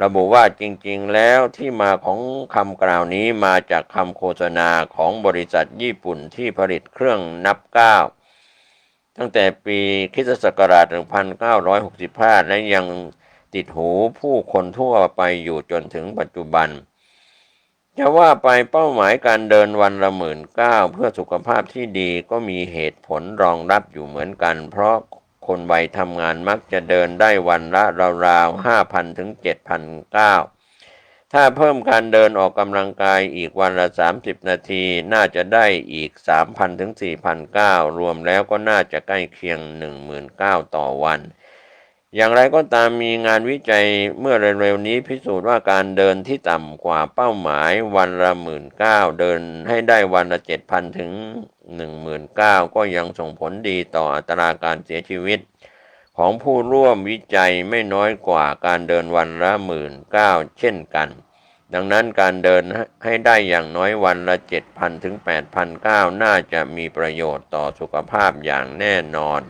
ระบุว่าจริงๆแล้วที่มาของคำกล่าวนี้มาจากคำโฆษณาของบริษัทญี่ปุ่นที่ผลิตเครื่องนับก้าวตั้งแต่ปีค.ศ. 1965และยังติดหูผู้คนทั่วไปอยู่จนถึงปัจจุบันจะว่าไปเป้าหมายการเดินวันละ10,000 ก้าวเพื่อสุขภาพที่ดีก็มีเหตุผลรองรับอยู่เหมือนกันเพราะคนวัยทำงานมักจะเดินได้วันละราวๆ 5,000 ถึง 7,000 ก้าวถ้าเพิ่มการเดินออกกำลังกายอีกวันละ30 นาทีน่าจะได้อีก 3,000 ถึง 4,000 ก้าวรวมแล้วก็น่าจะใกล้เคียง 10,000 ก้าวต่อวันอย่างไรก็ตามมีงานวิจัยเมื่อเร็วๆนี้พิสูจน์ว่าการเดินที่ต่ำกว่าเป้าหมายวันละ10,000 ก้าวเดินให้ได้วันละ 7,000 ถึง 10,000 ก้าวก็ยังส่งผลดีต่ออัตราการเสียชีวิตของผู้ร่วมวิจัยไม่น้อยกว่าการเดินวันละ10,000 ก้าวเช่นกันดังนั้นการเดินให้ได้อย่างน้อยวันละ 7,000 ถึง 8,000 ก้าวน่าจะมีประโยชน์ต่อสุขภาพอย่างแน่นอน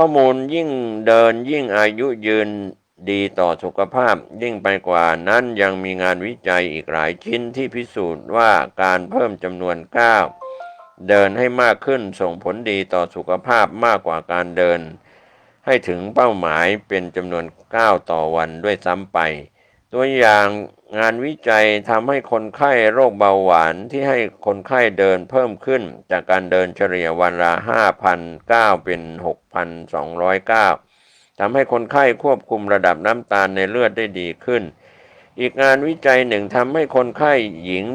ข้อมูลยิ่งเดินยิ่งอายุยืนดีต่อสุขภาพยิ่งไปกว่านั้นยังมีงานวิจัยอีกหลายชิ้นที่พิสูจน์ว่าการเพิ่มจำนวนก้าว เดินให้มากขึ้นส่งผลดีต่อสุขภาพมากกว่าการเดินให้ถึงเป้าหมายเป็นจำนวนก้าวต่อวันด้วยซ้ำไปตัวอย่างงานวิจัยทำให้คนไข้โรคเบาหวานที่ให้คนไข้เดินเพิ่มขึ้นจากการเดินเฉลี่ยวันละ 5,009 เป็น 6,209 ทำให้คนไข้ควบคุมระดับน้ำตาลในเลือดได้ดีขึ้นอีกงานวิจัยหนึ่งทำให้คนไข้หญิง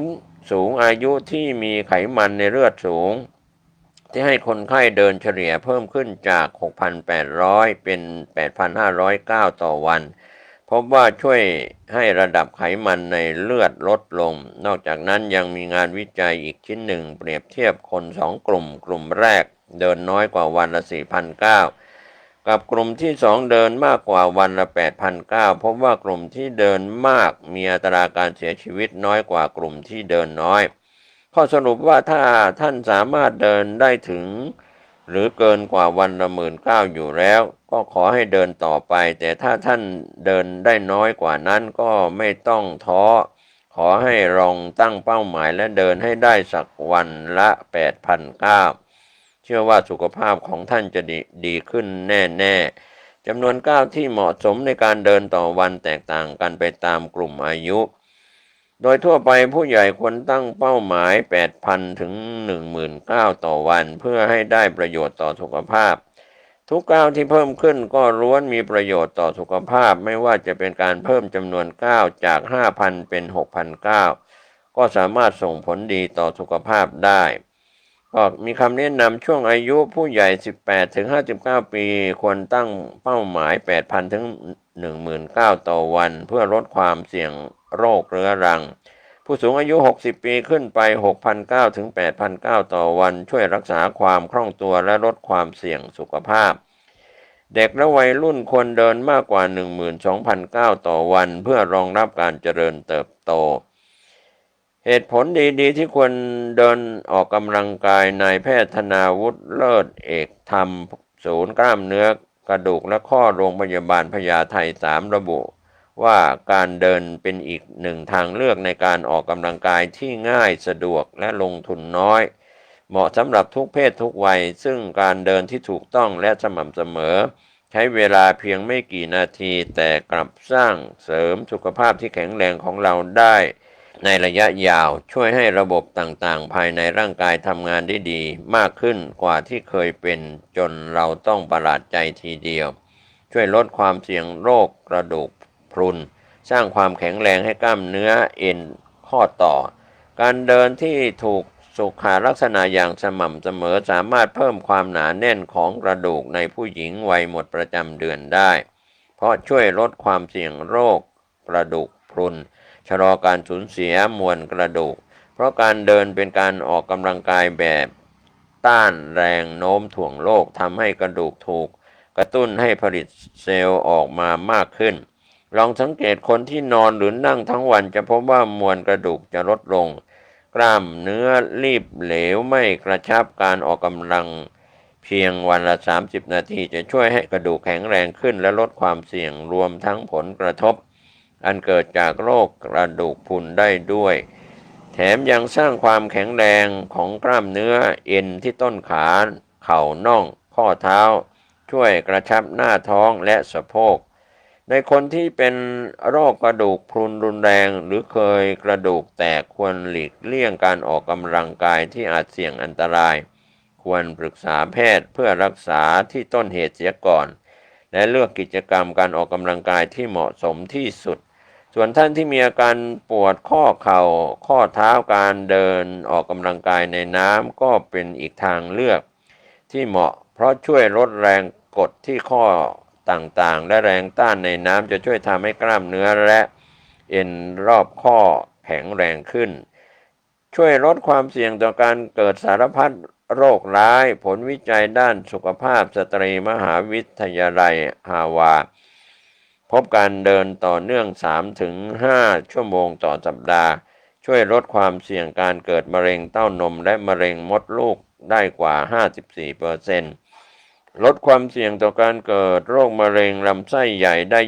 สูงอายุที่มีไขมันในเลือดสูงที่ให้คนไข้เดินเฉลี่ยเพิ่มขึ้นจาก 6,800 เป็น 8,509 ต่อวันพบว่าช่วยให้ระดับไขมันในเลือดลดลงนอกจากนั้นยังมีงานวิจัยอีกชิ้นหนึ่งเปรียบเทียบคน2 กลุ่มแรกเดินน้อยกว่าวันละ 4,900 กับกลุ่มที่2เดินมากกว่าวันละ 8,900 พบว่ากลุ่มที่เดินมากมีอัตราการเสียชีวิตน้อยกว่ากลุ่มที่เดินน้อยข้อสรุปว่าถ้าท่านสามารถเดินได้ถึงหรือเกินกว่าวันละ 19,000 อยู่แล้วก็ขอให้เดินต่อไปแต่ถ้าท่านเดินได้น้อยกว่านั้นก็ไม่ต้องท้อขอให้ลองตั้งเป้าหมายและเดินให้ได้สักวันละ 8,900 เชื่อว่าสุขภาพของท่านจะดีขึ้นแน่ๆจำนวนก้าวที่เหมาะสมในการเดินต่อวันแตกต่างกันไปตามกลุ่มอายุโดยทั่วไปผู้ใหญ่ควรตั้งเป้าหมาย 8,000 ถึง 19,000 ต่อวันเพื่อให้ได้ประโยชน์ต่อสุขภาพทุกก้าวที่เพิ่มขึ้นก็ล้วนมีประโยชน์ต่อสุขภาพไม่ว่าจะเป็นการเพิ่มจำนวนก้าวจาก 5,000 เป็น 6,009 ก็สามารถส่งผลดีต่อสุขภาพได้ก็มีคำแนะนำช่วงอายุผู้ใหญ่ 18 ถึง 59 ปีควรตั้งเป้าหมาย 8,000 ถึง 19,000 ต่อวันเพื่อลดความเสี่ยงโรคเรื้อรังผู้สูงอายุ 60 ปีขึ้นไป 6,900 ถึง 8,900 ต่อวันช่วยรักษาความคล่องตัวและลดความเสี่ยงสุขภาพเด็กและวัยรุ่นควรเดินมากกว่า 12,900 ต่อวันเพื่อรองรับการเจริญเติบโตเหตุผลดีๆที่ควรเดินออกกำลังกายนายแพทย์ธนาวุฒิเลิศเอกธรรมศูนย์กล้ามเนื้อกระดูกและข้อโรงพยาบาลพญาไท3ระบุว่าการเดินเป็นอีกหนึ่งทางเลือกในการออกกำลังกายที่ง่ายสะดวกและลงทุนน้อยเหมาะสำหรับทุกเพศทุกวัยซึ่งการเดินที่ถูกต้องและสม่ำเสมอใช้เวลาเพียงไม่กี่นาทีแต่กลับสร้างเสริมสุขภาพที่แข็งแรงของเราได้ในระยะยาวช่วยให้ระบบต่างๆภายในร่างกายทำงานได้ดีมากขึ้นกว่าที่เคยเป็นจนเราต้องประหลาดใจทีเดียวช่วยลดความเสี่ยงโรคกระดูกพรุนสร้างความแข็งแรงให้กล้ามเนื้อเอ็นข้อต่อการเดินที่ถูกสุขลักษณะอย่างสม่ำเสมอสามารถเพิ่มความหนาแน่นของกระดูกในผู้หญิงวัยหมดประจำเดือนได้เพราะช่วยลดความเสี่ยงโรคกระดูกพรุนชะลอการสูญเสียมวลกระดูกเพราะการเดินเป็นการออกกำลังกายแบบต้านแรงโน้มถ่วงโลกทำให้กระดูกถูกกระตุ้นให้ผลิตเซลล์ออกมามากขึ้นลองสังเกตคนที่นอนหรือนั่งทั้งวันจะพบว่ามวลกระดูกจะลดลงกล้ามเนื้อรีบเหลวไม่กระชับการออกกำลังเพียงวันละ30 นาทีจะช่วยให้กระดูกแข็งแรงขึ้นและลดความเสี่ยงรวมทั้งผลกระทบอันเกิดจากโรคกระดูกพรุนได้ด้วยแถมยังสร้างความแข็งแรงของกล้ามเนื้อเอ็นที่ต้นขาเข่าน่องข้อเท้าช่วยกระชับหน้าท้องและสะโพกในคนที่เป็นโรคกระดูกพรุนรุนแรงหรือเคยกระดูกแตกควรหลีกเลี่ยงการออกกำลังกายที่อาจเสี่ยงอันตรายควรปรึกษาแพทย์เพื่อรักษาที่ต้นเหตุเสียก่อนและเลือกกิจกรรมการออกกำลังกายที่เหมาะสมที่สุดส่วนท่านที่มีอาการปวดข้อเข่าข้อเท้าการเดินออกกำลังกายในน้ำก็เป็นอีกทางเลือกที่เหมาะเพราะช่วยลดแรงกดที่ข้อต่างๆและแรงต้านในน้ำจะช่วยทำให้กล้ามเนื้อและเอ็นรอบข้อแข็งแรงขึ้นช่วยลดความเสี่ยงต่อการเกิดสารพัดโรคร้ายผลวิจัยด้านสุขภาพสตรีมหาวิทยาลัยฮาวาดพบการเดินต่อเนื่อง 3-5 ชั่วโมงต่อสัปดาห์ช่วยลดความเสี่ยงการเกิดมะเร็งเต้านมและมะเร็งมดลูกได้กว่า 54%ลดความเสี่ยงต่อการเกิดโรคมะเร็งลำไส้ใหญ่ได้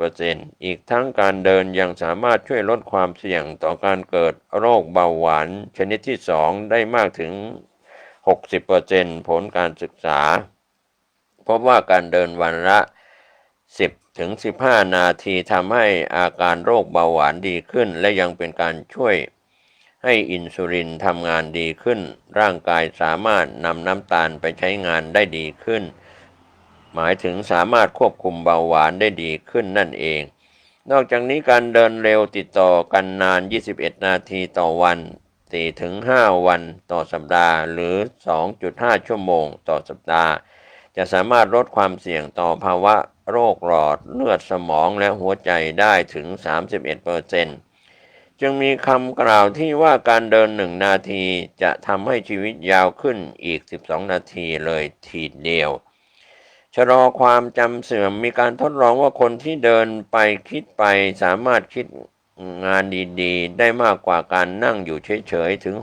20% อีกทั้งการเดินยังสามารถช่วยลดความเสี่ยงต่อการเกิดโรคเบาหวานชนิดที่ 2 ได้มากถึง 60%ผลการศึกษาพบว่าการเดินวันละ 10 ถึง 15 นาทีทำให้อาการโรคเบาหวานดีขึ้นและยังเป็นการช่วยให้อินซูลินทำงานดีขึ้นร่างกายสามารถนำน้ำตาลไปใช้งานได้ดีขึ้นหมายถึงสามารถควบคุมเบาหวานได้ดีขึ้นนั่นเองนอกจากนี้การเดินเร็วติดต่อกันนาน21 นาทีต่อวัน 4-5 วันต่อสัปดาห์หรือ 2.5 ชั่วโมงต่อสัปดาห์จะสามารถลดความเสี่ยงต่อภาวะโรคหลอดเลือดสมองและหัวใจได้ถึง 31%จึงมีคำกล่าวที่ว่าการเดิน1 นาทีจะทำให้ชีวิตยาวขึ้นอีก 12 นาทีเลยทีเดียวชะลอความจำเสื่อมมีการทดลองว่าคนที่เดินไปคิดไปสามารถคิดงานดีๆได้มากกว่าการนั่งอยู่เฉยๆถึง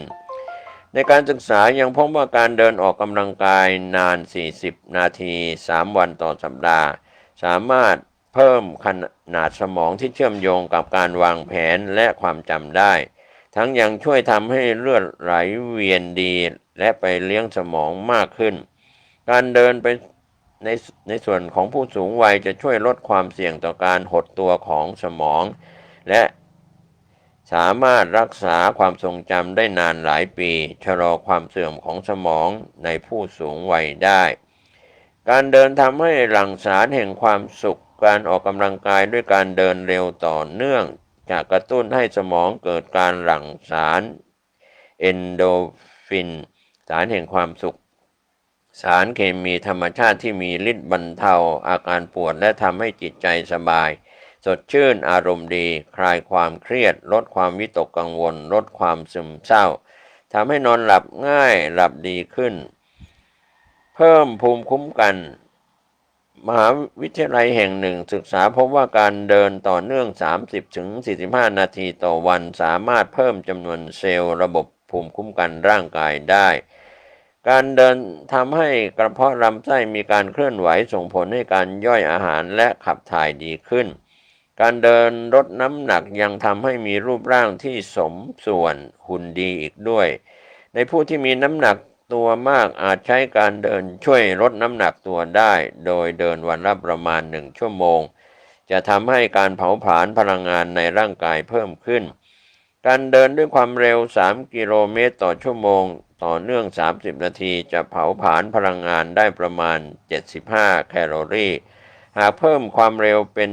60%ในการศึกษายังพบว่าการเดินออกกำลังกายนาน 40 นาที 3 วันต่อสัปดาห์สามารถเพิ่มขนาดสมองที่เชื่อมโยงกับการวางแผนและความจำได้ทั้งยังช่วยทำให้เลือดไหลเวียนดีและไปเลี้ยงสมองมากขึ้นการเดินไปในส่วนของผู้สูงวัยจะช่วยลดความเสี่ยงต่อการหดตัวของสมองและสามารถรักษาความทรงจำได้นานหลายปีชะลอความเสื่อมของสมองในผู้สูงวัยได้การเดินทำให้หลั่งสารแห่งความสุขการออกกำลังกายด้วยการเดินเร็วต่อเนื่องจะกระตุ้นให้สมองเกิดการหลั่งสารเอนโดฟินสารแห่งความสุขสารเคมีธรรมชาติที่มีฤทธิ์บรรเทาอาการปวดและทำให้จิตใจสบายสดชื่นอารมณ์ดีคลายความเครียดลดความวิตกกังวลลดความซึมเศร้าทำให้นอนหลับง่ายหลับดีขึ้นเพิ่มภูมิคุ้มกันมหาวิทยาลัยแห่งหนึ่งศึกษาพบว่าการเดินต่อเนื่อง 30-45 นาทีต่อวันสามารถเพิ่มจำนวนเซลล์ระบบภูมิคุ้มกันร่างกายได้การเดินทำให้กระเพาะลำไส้มีการเคลื่อนไหวส่งผลให้การย่อยอาหารและขับถ่ายดีขึ้นการเดินลดน้ำหนักยังทำให้มีรูปร่างที่สมส่วนหุ่นดีอีกด้วยในผู้ที่มีน้ำหนักตัวมากอาจใช้การเดินช่วยลดน้ำหนักตัวได้โดยเดินวันละประมาณ1 ชั่วโมงจะทำให้การเผาผลาญพลังงานในร่างกายเพิ่มขึ้นการเดินด้วยความเร็ว3 กิโลเมตรต่อชั่วโมงต่อเนื่อง30 นาทีจะเผาผลาญพลังงานได้ประมาณ75 แคลอรี่หากเพิ่มความเร็วเป็น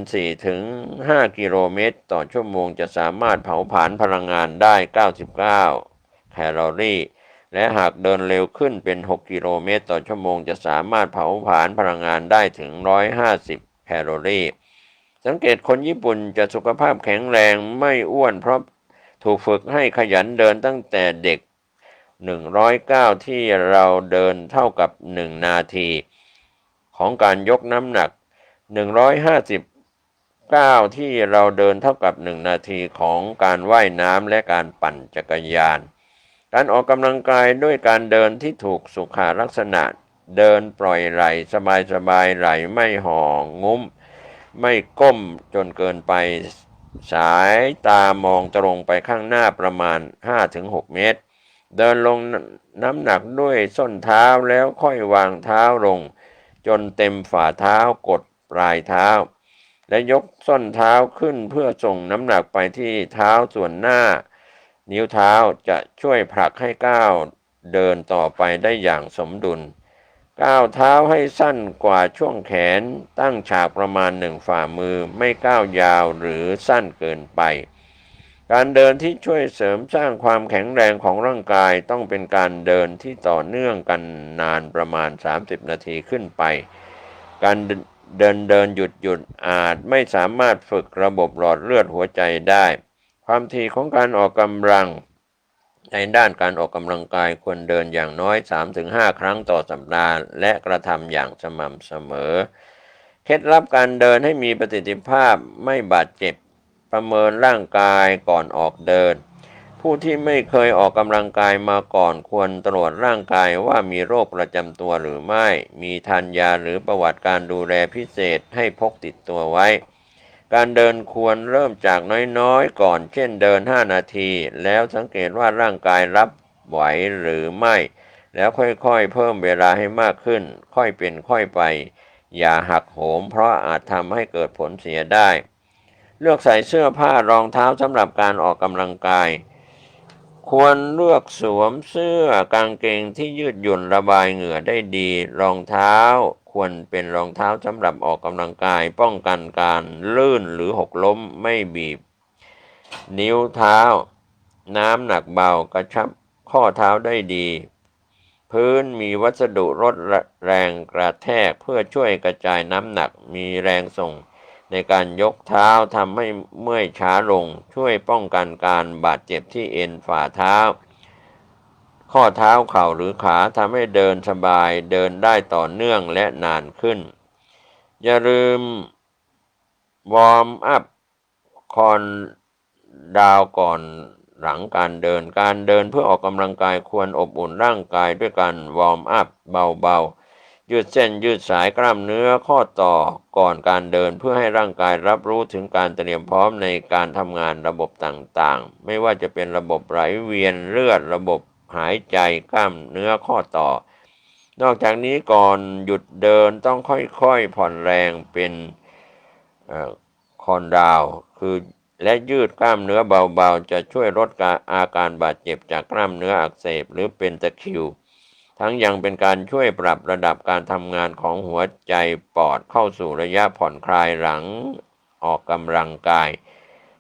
4-5 กิโลเมตรต่อชั่วโมงจะสามารถเผาผลาญพลังงานได้99 แคลอรี่และหากเดินเร็วขึ้นเป็น 6 กิโลเมตรต่อชั่วโมงจะสามารถเผาผลาญพลังงานได้ถึง150 แคลอรี่สังเกตคนญี่ปุ่นจะสุขภาพแข็งแรงไม่อ้วนเพราะถูกฝึกให้ขยันเดินตั้งแต่เด็ก109ที่เราเดินเท่ากับ1 นาทีของการยกน้ำหนัก159ที่เราเดินเท่ากับ1 นาทีของการว่ายน้ำและการปั่นจักรยานการออกกำลังกายด้วยการเดินที่ถูกสุขลักษณะเดินปล่อยไหล่สบายๆไหล่ไม่ห่องุ้มไม่ก้มจนเกินไปสายตามองตรงไปข้างหน้าประมาณ 5-6 เมตรเดินลงน้ำหนักด้วยส้นเท้าแล้วค่อยวางเท้าลงจนเต็มฝ่าเท้ากดปลายเท้าและยกส้นเท้าขึ้นเพื่อส่งน้ำหนักไปที่เท้าส่วนหน้านิ้วเท้าจะช่วยผลักให้ก้าวเดินต่อไปได้อย่างสมดุลก้าวเท้าให้สั้นกว่าช่วงแขนตั้งฉากประมาณ1 ฝ่ามือไม่ก้าวยาวหรือสั้นเกินไปการเดินที่ช่วยเสริมสร้างความแข็งแรงของร่างกายต้องเป็นการเดินที่ต่อเนื่องกันนานประมาณ30 นาทีขึ้นไปการเดินหยุดอาจไม่สามารถฝึกระบบหลอดเลือดหัวใจได้ความถี่ของการออกกำลังในด้านการออกกำลังกายควรเดินอย่างน้อย 3-5 ครั้งต่อสัปดาห์และกระทำอย่างสม่ำเสมอเคล็ดลับการเดินให้มีประสิทธิภาพไม่บาดเจ็บประเมินร่างกายก่อนออกเดินผู้ที่ไม่เคยออกกำลังกายมาก่อนควรตรวจร่างกายว่ามีโรคประจำตัวหรือไม่มีทานยาหรือประวัติการดูแลพิเศษให้พกติดตัวไว้การเดินควรเริ่มจากน้อยๆก่อนเช่นเดิน5 นาทีแล้วสังเกตว่าร่างกายรับไหวหรือไม่ แล้วค่อยๆเพิ่มเวลาให้มากขึ้นค่อยเป็นค่อยไปอย่าหักโหมเพราะอาจทำให้เกิดผลเสียได้เลือกใส่เสื้อผ้ารองเท้าสำหรับการออกกำลังกายควรเลือกสวมเสื้อกางเกงที่ยืดหยุ่นระบายเหงื่อได้ดีรองเท้าควรเป็นรองเท้าสำหรับออกกำลังกายป้องกันการลื่นหรือหกล้มไม่บีบนิ้วเท้าน้ำหนักเบากระชับข้อเท้าได้ดีพื้นมีวัสดุลดแรงกระแทกเพื่อช่วยกระจายน้ำหนักมีแรงส่งในการยกเท้าทำให้เมื่อยช้าลงช่วยป้องกันการบาดเจ็บที่เอ็นฝ่าเท้าข้อเท้าเข่าหรือขาทำให้เดินสบายเดินได้ต่อเนื่องและนานขึ้นอย่าลืมวอร์มอัพคอนดาวก่อนหลังการเดินเพื่อออกกำลังกายควรอบอุ่นร่างกายด้วยการวอร์มอัพเบาๆยืดเส้นยืดสายกล้ามเนื้อข้อต่อก่อนการเดินเพื่อให้ร่างกายรับรู้ถึงการเตรียมพร้อมในการทำงานระบบต่างๆไม่ว่าจะเป็นระบบไหลเวียนเลือดระบบหายใจกล้ามเนื้อข้อต่อนอกจากนี้ก่อนหยุดเดินต้องค่อยๆผ่อนแรงเป็นคอนดาวคือและยืดกล้ามเนื้อเบาๆจะช่วยลดอาการบาดเจ็บจากกล้ามเนื้ออักเสบหรือเป็นตะคริวทั้งยังเป็นการช่วยปรับระดับการทำงานของหัวใจปอดเข้าสู่ระยะผ่อนคลายหลังออกกำลังกาย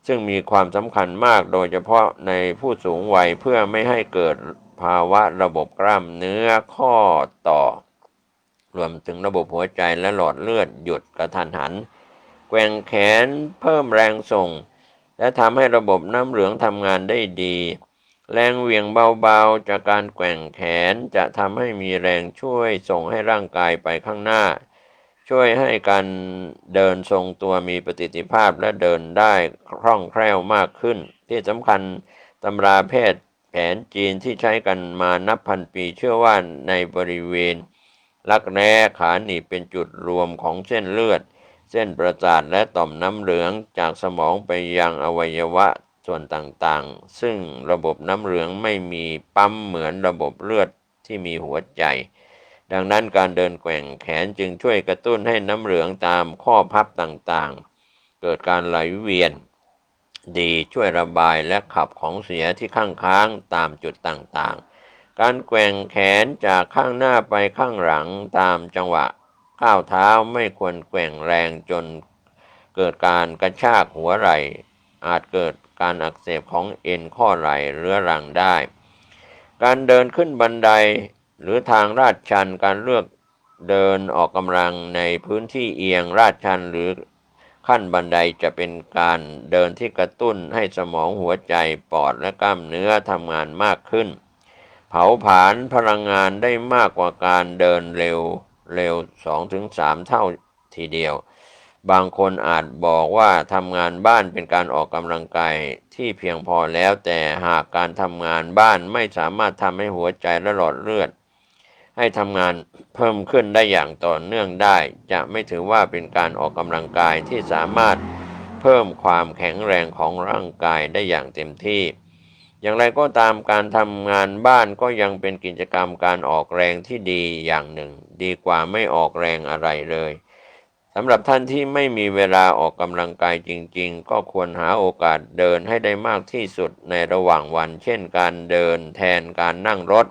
ซึ่งมีความสำคัญมากโดยเฉพาะในผู้สูงวัยเพื่อไม่ให้เกิดภาวะระบบกล้ามเนื้อข้อต่อรวมถึงระบบหัวใจและหลอดเลือดหยุดกระทันหันแกว่งแขนเพิ่มแรงส่งและทำให้ระบบน้ำเหลืองทำงานได้ดีแรงเหวี่ยงเบาๆจากการแกว่งแขนจะทำให้มีแรงช่วยส่งให้ร่างกายไปข้างหน้าช่วยให้การเดินทรงตัวมีประสิทธิภาพและเดินได้คล่องแคล่วมากขึ้นที่สำคัญตำราแพทย์แผนจีนที่ใช้กันมานับพันปีเชื่อว่าในบริเวณรักแร้ขาหนีบเป็นจุดรวมของเส้นเลือดเส้นประสาทและต่อมน้ำเหลืองจากสมองไปยังอวัยวะส่วนต่างๆซึ่งระบบน้ำเหลืองไม่มีปั๊มเหมือนระบบเลือดที่มีหัวใจดังนั้นการเดินแกว่งแขนจึงช่วยกระตุ้นให้น้ำเหลืองตามข้อพับต่างๆเกิดการไหลเวียนดีช่วยระบายและขับของเสียที่ค้างตามจุดต่างๆการแกว่งแขนจากข้างหน้าไปข้างหลังตามจังหวะก้าวเท้าไม่ควรแกว่งแรงจนเกิดการกระชากหัวไหล่อาจเกิดการอักเสบของเอ็นข้อไหล่เรื้อรังได้การเดินขึ้นบันไดหรือทางลาดชันการเลือกเดินออกกำลังในพื้นที่เอียงลาดชันหรือขั้นบันไดจะเป็นการเดินที่กระตุ้นให้สมองหัวใจปอดและกล้ามเนื้อทำงานมากขึ้นเผาผลาญพลังงานได้มากกว่าการเดินเร็ว 2-3 เท่าทีเดียวบางคนอาจบอกว่าทำงานบ้านเป็นการออกกำลังกายที่เพียงพอแล้วแต่หากการทำงานบ้านไม่สามารถทำให้หัวใจและหลอดเลือดให้ทำงานเพิ่มขึ้นได้อย่างต่อเนื่องได้จะไม่ถือว่าเป็นการออกกำลังกายที่สามารถเพิ่มความแข็งแรงของร่างกายได้อย่างเต็มที่อย่างไรก็ตามการทำงานบ้านก็ยังเป็นกิจกรรมการออกแรงที่ดีอย่างหนึ่งดีกว่าไม่ออกแรงอะไรเลยสำหรับท่านที่ไม่มีเวลาออกกำลังกายจริงๆก็ควรหาโอกาสเดินให้ได้มากที่สุดในระหว่างวันเช่นการเดินแทนการนั่งรถ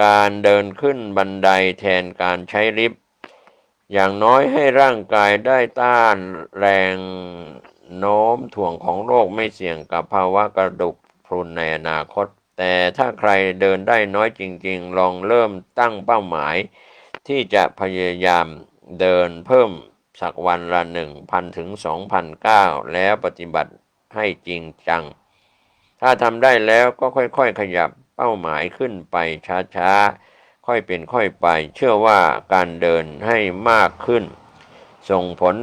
การเดินขึ้นบันไดแทนการใช้ลิฟต์อย่างน้อยให้ร่างกายได้ต้านแรงโน้มถ่วงของโรคไม่เสี่ยงกับภาวะกระดูกพรุนในอนาคตแต่ถ้าใครเดินได้น้อยจริงๆลองเริ่มตั้งเป้าหมายที่จะพยายามเดินเพิ่มสักวันละ 1,000 ถึง 2,000 ก้าวแล้วปฏิบัติให้จริงจังถ้าทำได้แล้วก็ค่อยๆขยับเป้าหมายขึ้นไปช้าๆค่อยเป็นค่อยไปเชื่อว่าการเดินให้มากขึ้นส่งผล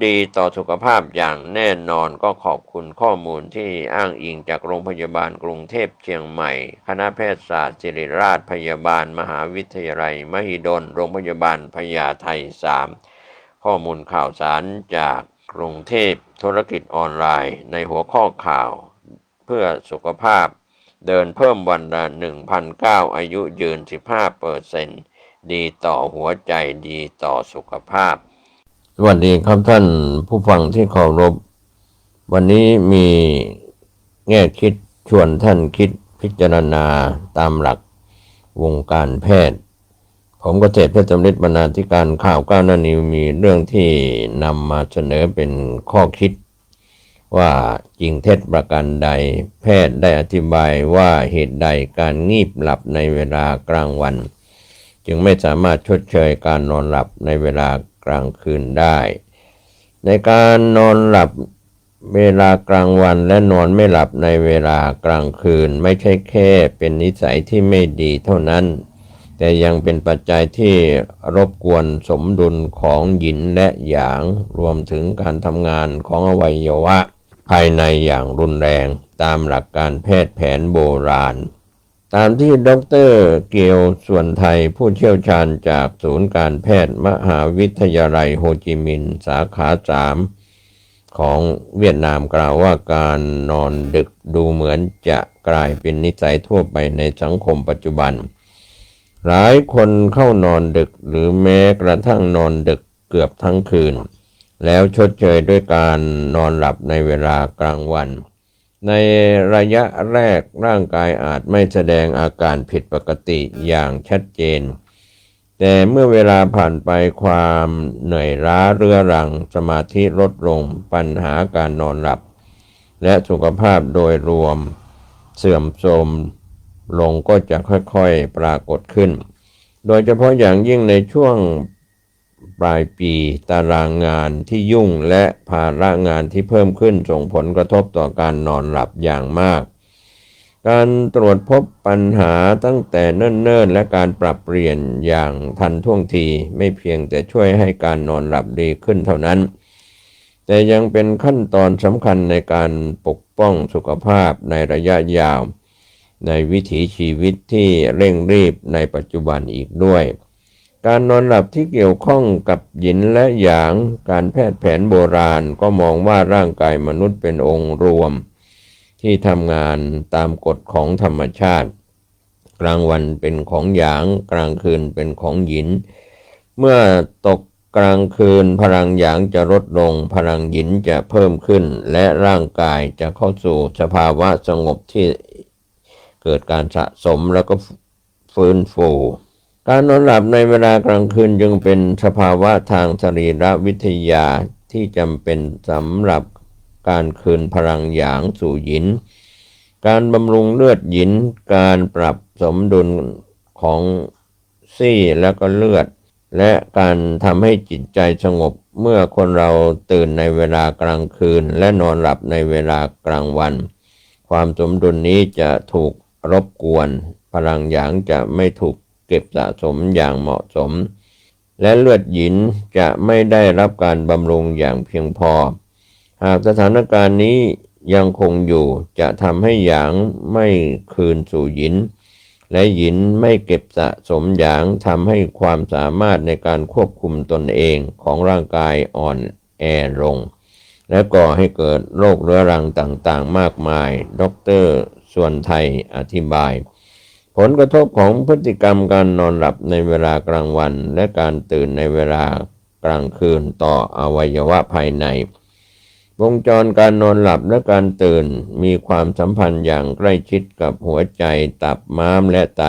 ดีต่อสุขภาพอย่างแน่นอนก็ขอบคุณข้อมูลที่อ้างอิงจากโรงพยาบาลกรุงเทพเชียงใหม่คณะแพทยศาสตร์ศิริราชพยาบาลมหาวิทยาลัยมหิดลโรงพยาบาลพญาไท3ข้อมูลข่าวสารจากกรุงเทพธุรกิจออนไลน์ในหัวข้อข่าวเพื่อสุขภาพ เดินเพิ่มวันละ 1,900 อายุยืน 15%ดีต่อหัวใจดีต่อสุขภาพสวัสดีครับท่านผู้ฟังที่เคารพวันนี้มีแง่คิดชวนท่านคิดพิจารณาตามหลักวงการแพทย์ผมเกษตรเพชรสำริดบรรณาธิการข่าวก้าวหน้านิวมีเรื่องที่นำมาเสนอเป็นข้อคิดว่าจริงเท็จประการใดแพทย์ได้อธิบายว่าเหตุใดการงีบหลับในเวลากลางวันจึงไม่สามารถชดเชยการนอนหลับในเวลากลางคืนได้ในการนอนหลับเวลากลางวันและนอนไม่หลับในเวลากลางคืนไม่ใช่แค่เป็นนิสัยที่ไม่ดีเท่านั้นแต่ยังเป็นปัจจัยที่รบกวนสมดุลของหยินและหยางรวมถึงการทำงานของอวัยวะภายในอย่างรุนแรงตามหลักการแพทย์แผนโบราณตามที่ดร.เกียวส่วนไทยผู้เชี่ยวชาญจากศูนย์การแพทย์มหาวิทยาลัยโฮจิมินห์สาขา3ของเวียดนามกล่าวว่าการนอนดึกดูเหมือนจะกลายเป็นนิสัยทั่วไปในสังคมปัจจุบันหลายคนเข้านอนดึกหรือแม้กระทั่งนอนดึกเกือบทั้งคืนแล้วชดเชยด้วยการนอนหลับในเวลากลางวันในระยะแรกร่างกายอาจไม่แสดงอาการผิดปกติอย่างชัดเจนแต่เมื่อเวลาผ่านไปความเหนื่อยล้าเรื้อรังสมาธิลดลงปัญหาการนอนหลับและสุขภาพโดยรวมเสื่อมโทรมลงก็จะค่อยๆปรากฏขึ้นโดยเฉพาะอย่างยิ่งในช่วงปลายปีตารางงานที่ยุ่งและภาระงานที่เพิ่มขึ้นส่งผลกระทบต่อการนอนหลับอย่างมากการตรวจพบปัญหาตั้งแต่เนิ่นๆและการปรับเปลี่ยนอย่างทันท่วงทีไม่เพียงแต่ช่วยให้การนอนหลับดีขึ้นเท่านั้นแต่ยังเป็นขั้นตอนสำคัญในการปกป้องสุขภาพในระยะยาวในวิถีชีวิตที่เร่งรีบในปัจจุบันอีกด้วยการนอนหลับที่เกี่ยวข้องกับหยินและหยางการแพทย์แผนโบราณก็มองว่าร่างกายมนุษย์เป็นองค์รวมที่ทำงานตามกฎของธรรมชาติกลางวันเป็นของหยางกลางคืนเป็นของหยินเมื่อตกกลางคืนพลังหยางจะลดลงพลังหยินจะเพิ่มขึ้นและร่างกายจะเข้าสู่สภาวะสงบที่เกิดการสะสมแล้วก็ฟื้นฟูการนอนหลับในเวลากลางคืนจึงเป็นสภาวะทางสรีรวิทยาที่จำเป็นสำหรับการคืนพลังหยางสู่หยินการบำรุงเลือดหยินการปรับสมดุลของซี่และก็เลือดและการทำให้จิตใจสงบเมื่อคนเราตื่นในเวลากลางคืนและนอนหลับในเวลากลางวันความสมดุลนี้จะถูกรบกวนพลังหยางจะไม่ถูกเก็บสะสมอย่างเหมาะสมและเลือดหยินจะไม่ได้รับการบำรุงอย่างเพียงพอหากสถานการณ์นี้ยังคงอยู่จะทำให้หยางไม่คืนสู่หยินและหยินไม่เก็บสะสมหยางทำให้ความสามารถในการควบคุมตนเองของร่างกายอ่อนแอลงและก่อให้เกิดโรคเรื้อรังต่างๆมากมายดร.ส่วนไทยอธิบายผลกระทบของพฤติกรรมการนอนหลับในเวลากลางวันและการตื่นในเวลากลางคืนต่ออวัยวะภายในวงจรการนอนหลับและการตื่นมีความสัมพันธ์อย่างใกล้ชิดกับหัวใจตับม้ามและไต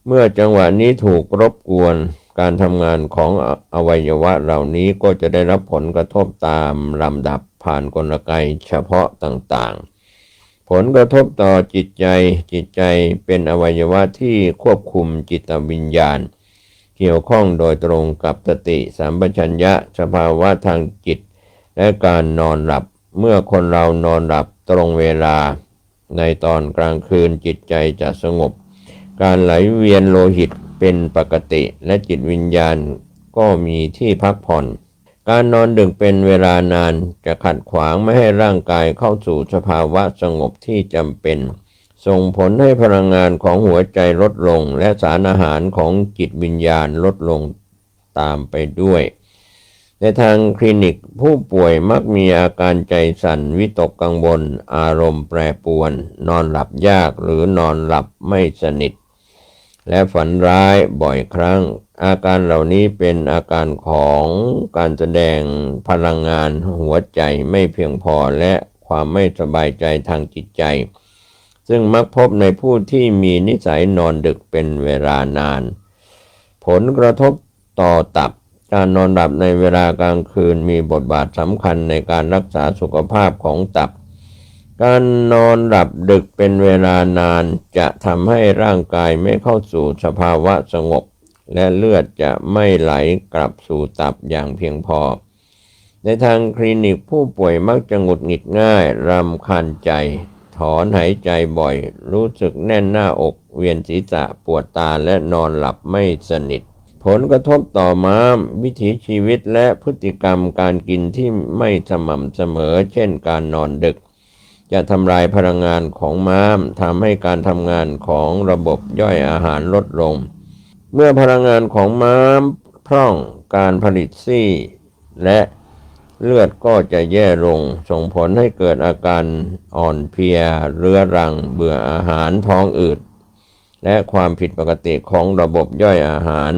เมื่อจังหวะนี้ถูกรบกวนการทำงานของอวัยวะเหล่านี้ก็จะได้รับผลกระทบตามลำดับผ่านกลไกเฉพาะต่างๆผลกระทบต่อจิตใจเป็นอวัยวะที่ควบคุมจิตวิญญาณเกี่ยวข้องโดยตรงกับสติสัมปชัญญะสภาวะทางจิตและการนอนหลับเมื่อคนเรานอนหลับตรงเวลาในตอนกลางคืนจิตใจจะสงบการไหลเวียนโลหิตเป็นปกติและจิตวิญญาณก็มีที่พักผ่อนการนอนดึกเป็นเวลานานจะขัดขวางไม่ให้ร่างกายเข้าสู่สภาวะสงบที่จำเป็นส่งผลให้พลังงานของหัวใจลดลงและสารอาหารของจิตวิญญาณลดลงตามไปด้วยแ ในทางคลินิกผู้ป่วยมักมีอาการใจสั่นวิตกกังวลอารมณ์แปรปรวนนอนหลับยากหรือนอนหลับไม่สนิทและฝันร้ายบ่อยครั้งอาการเหล่านี้เป็นอาการของการแสดงพลังงานหัวใจไม่เพียงพอและความไม่สบายใจทางจิตใจซึ่งมักพบในผู้ที่มีนิสัยนอนดึกเป็นเวลานานผลกระทบต่อตับการนอนหลับในเวลากลางคืนมีบทบาทสำคัญในการรักษาสุขภาพของตับการนอนหลับดึกเป็นเวลานานจะทำให้ร่างกายไม่เข้าสู่สภาวะสงบและเลือดจะไม่ไหลกลับสู่ตับอย่างเพียงพอในทางคลินิกผู้ป่วยมักจะหงุดหงิดง่ายรำคาญใจถอนหายใจบ่อยรู้สึกแน่นหน้าอกเวียนศีรษะปวดตาและนอนหลับไม่สนิทผลกระทบต่อม้ามวิถีชีวิตและพฤติกรรมการกินที่ไม่สม่ำเสมอเช่นการนอนดึกจะทำลายพลังงานของม้ามทำให้การทำงานของระบบย่อยอาหารลดลงเมื่อพลังงานของม้ามพร่องการผลิตซี่ และเลือดก็จะแย่ลงส่งผลให้เกิดอาการอ่อนเพลียเรื้อรังเบื่ออาหารท้องอืดและความผิดปกติของระบบย่อยอาหาร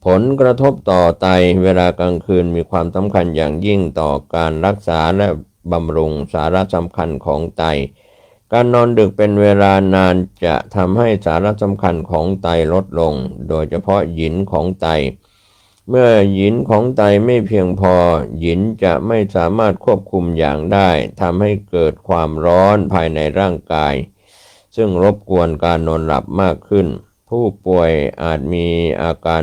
ผลกระทบต่อไตเวลากลางคืนมีความสำคัญอย่างยิ่งต่อการรักษาและบำรุงสาระสำคัญของไตการนอนดึกเป็นเวลานานจะทำให้สาระสำคัญของไตลดลงโดยเฉพาะหยินของไตเมื่อหยินของไตไม่เพียงพอหยินจะไม่สามารถควบคุมอย่างได้ทำให้เกิดความร้อนภายในร่างกายซึ่งรบกวนการนอนหลับมากขึ้นผู้ป่วยอาจมีอาการ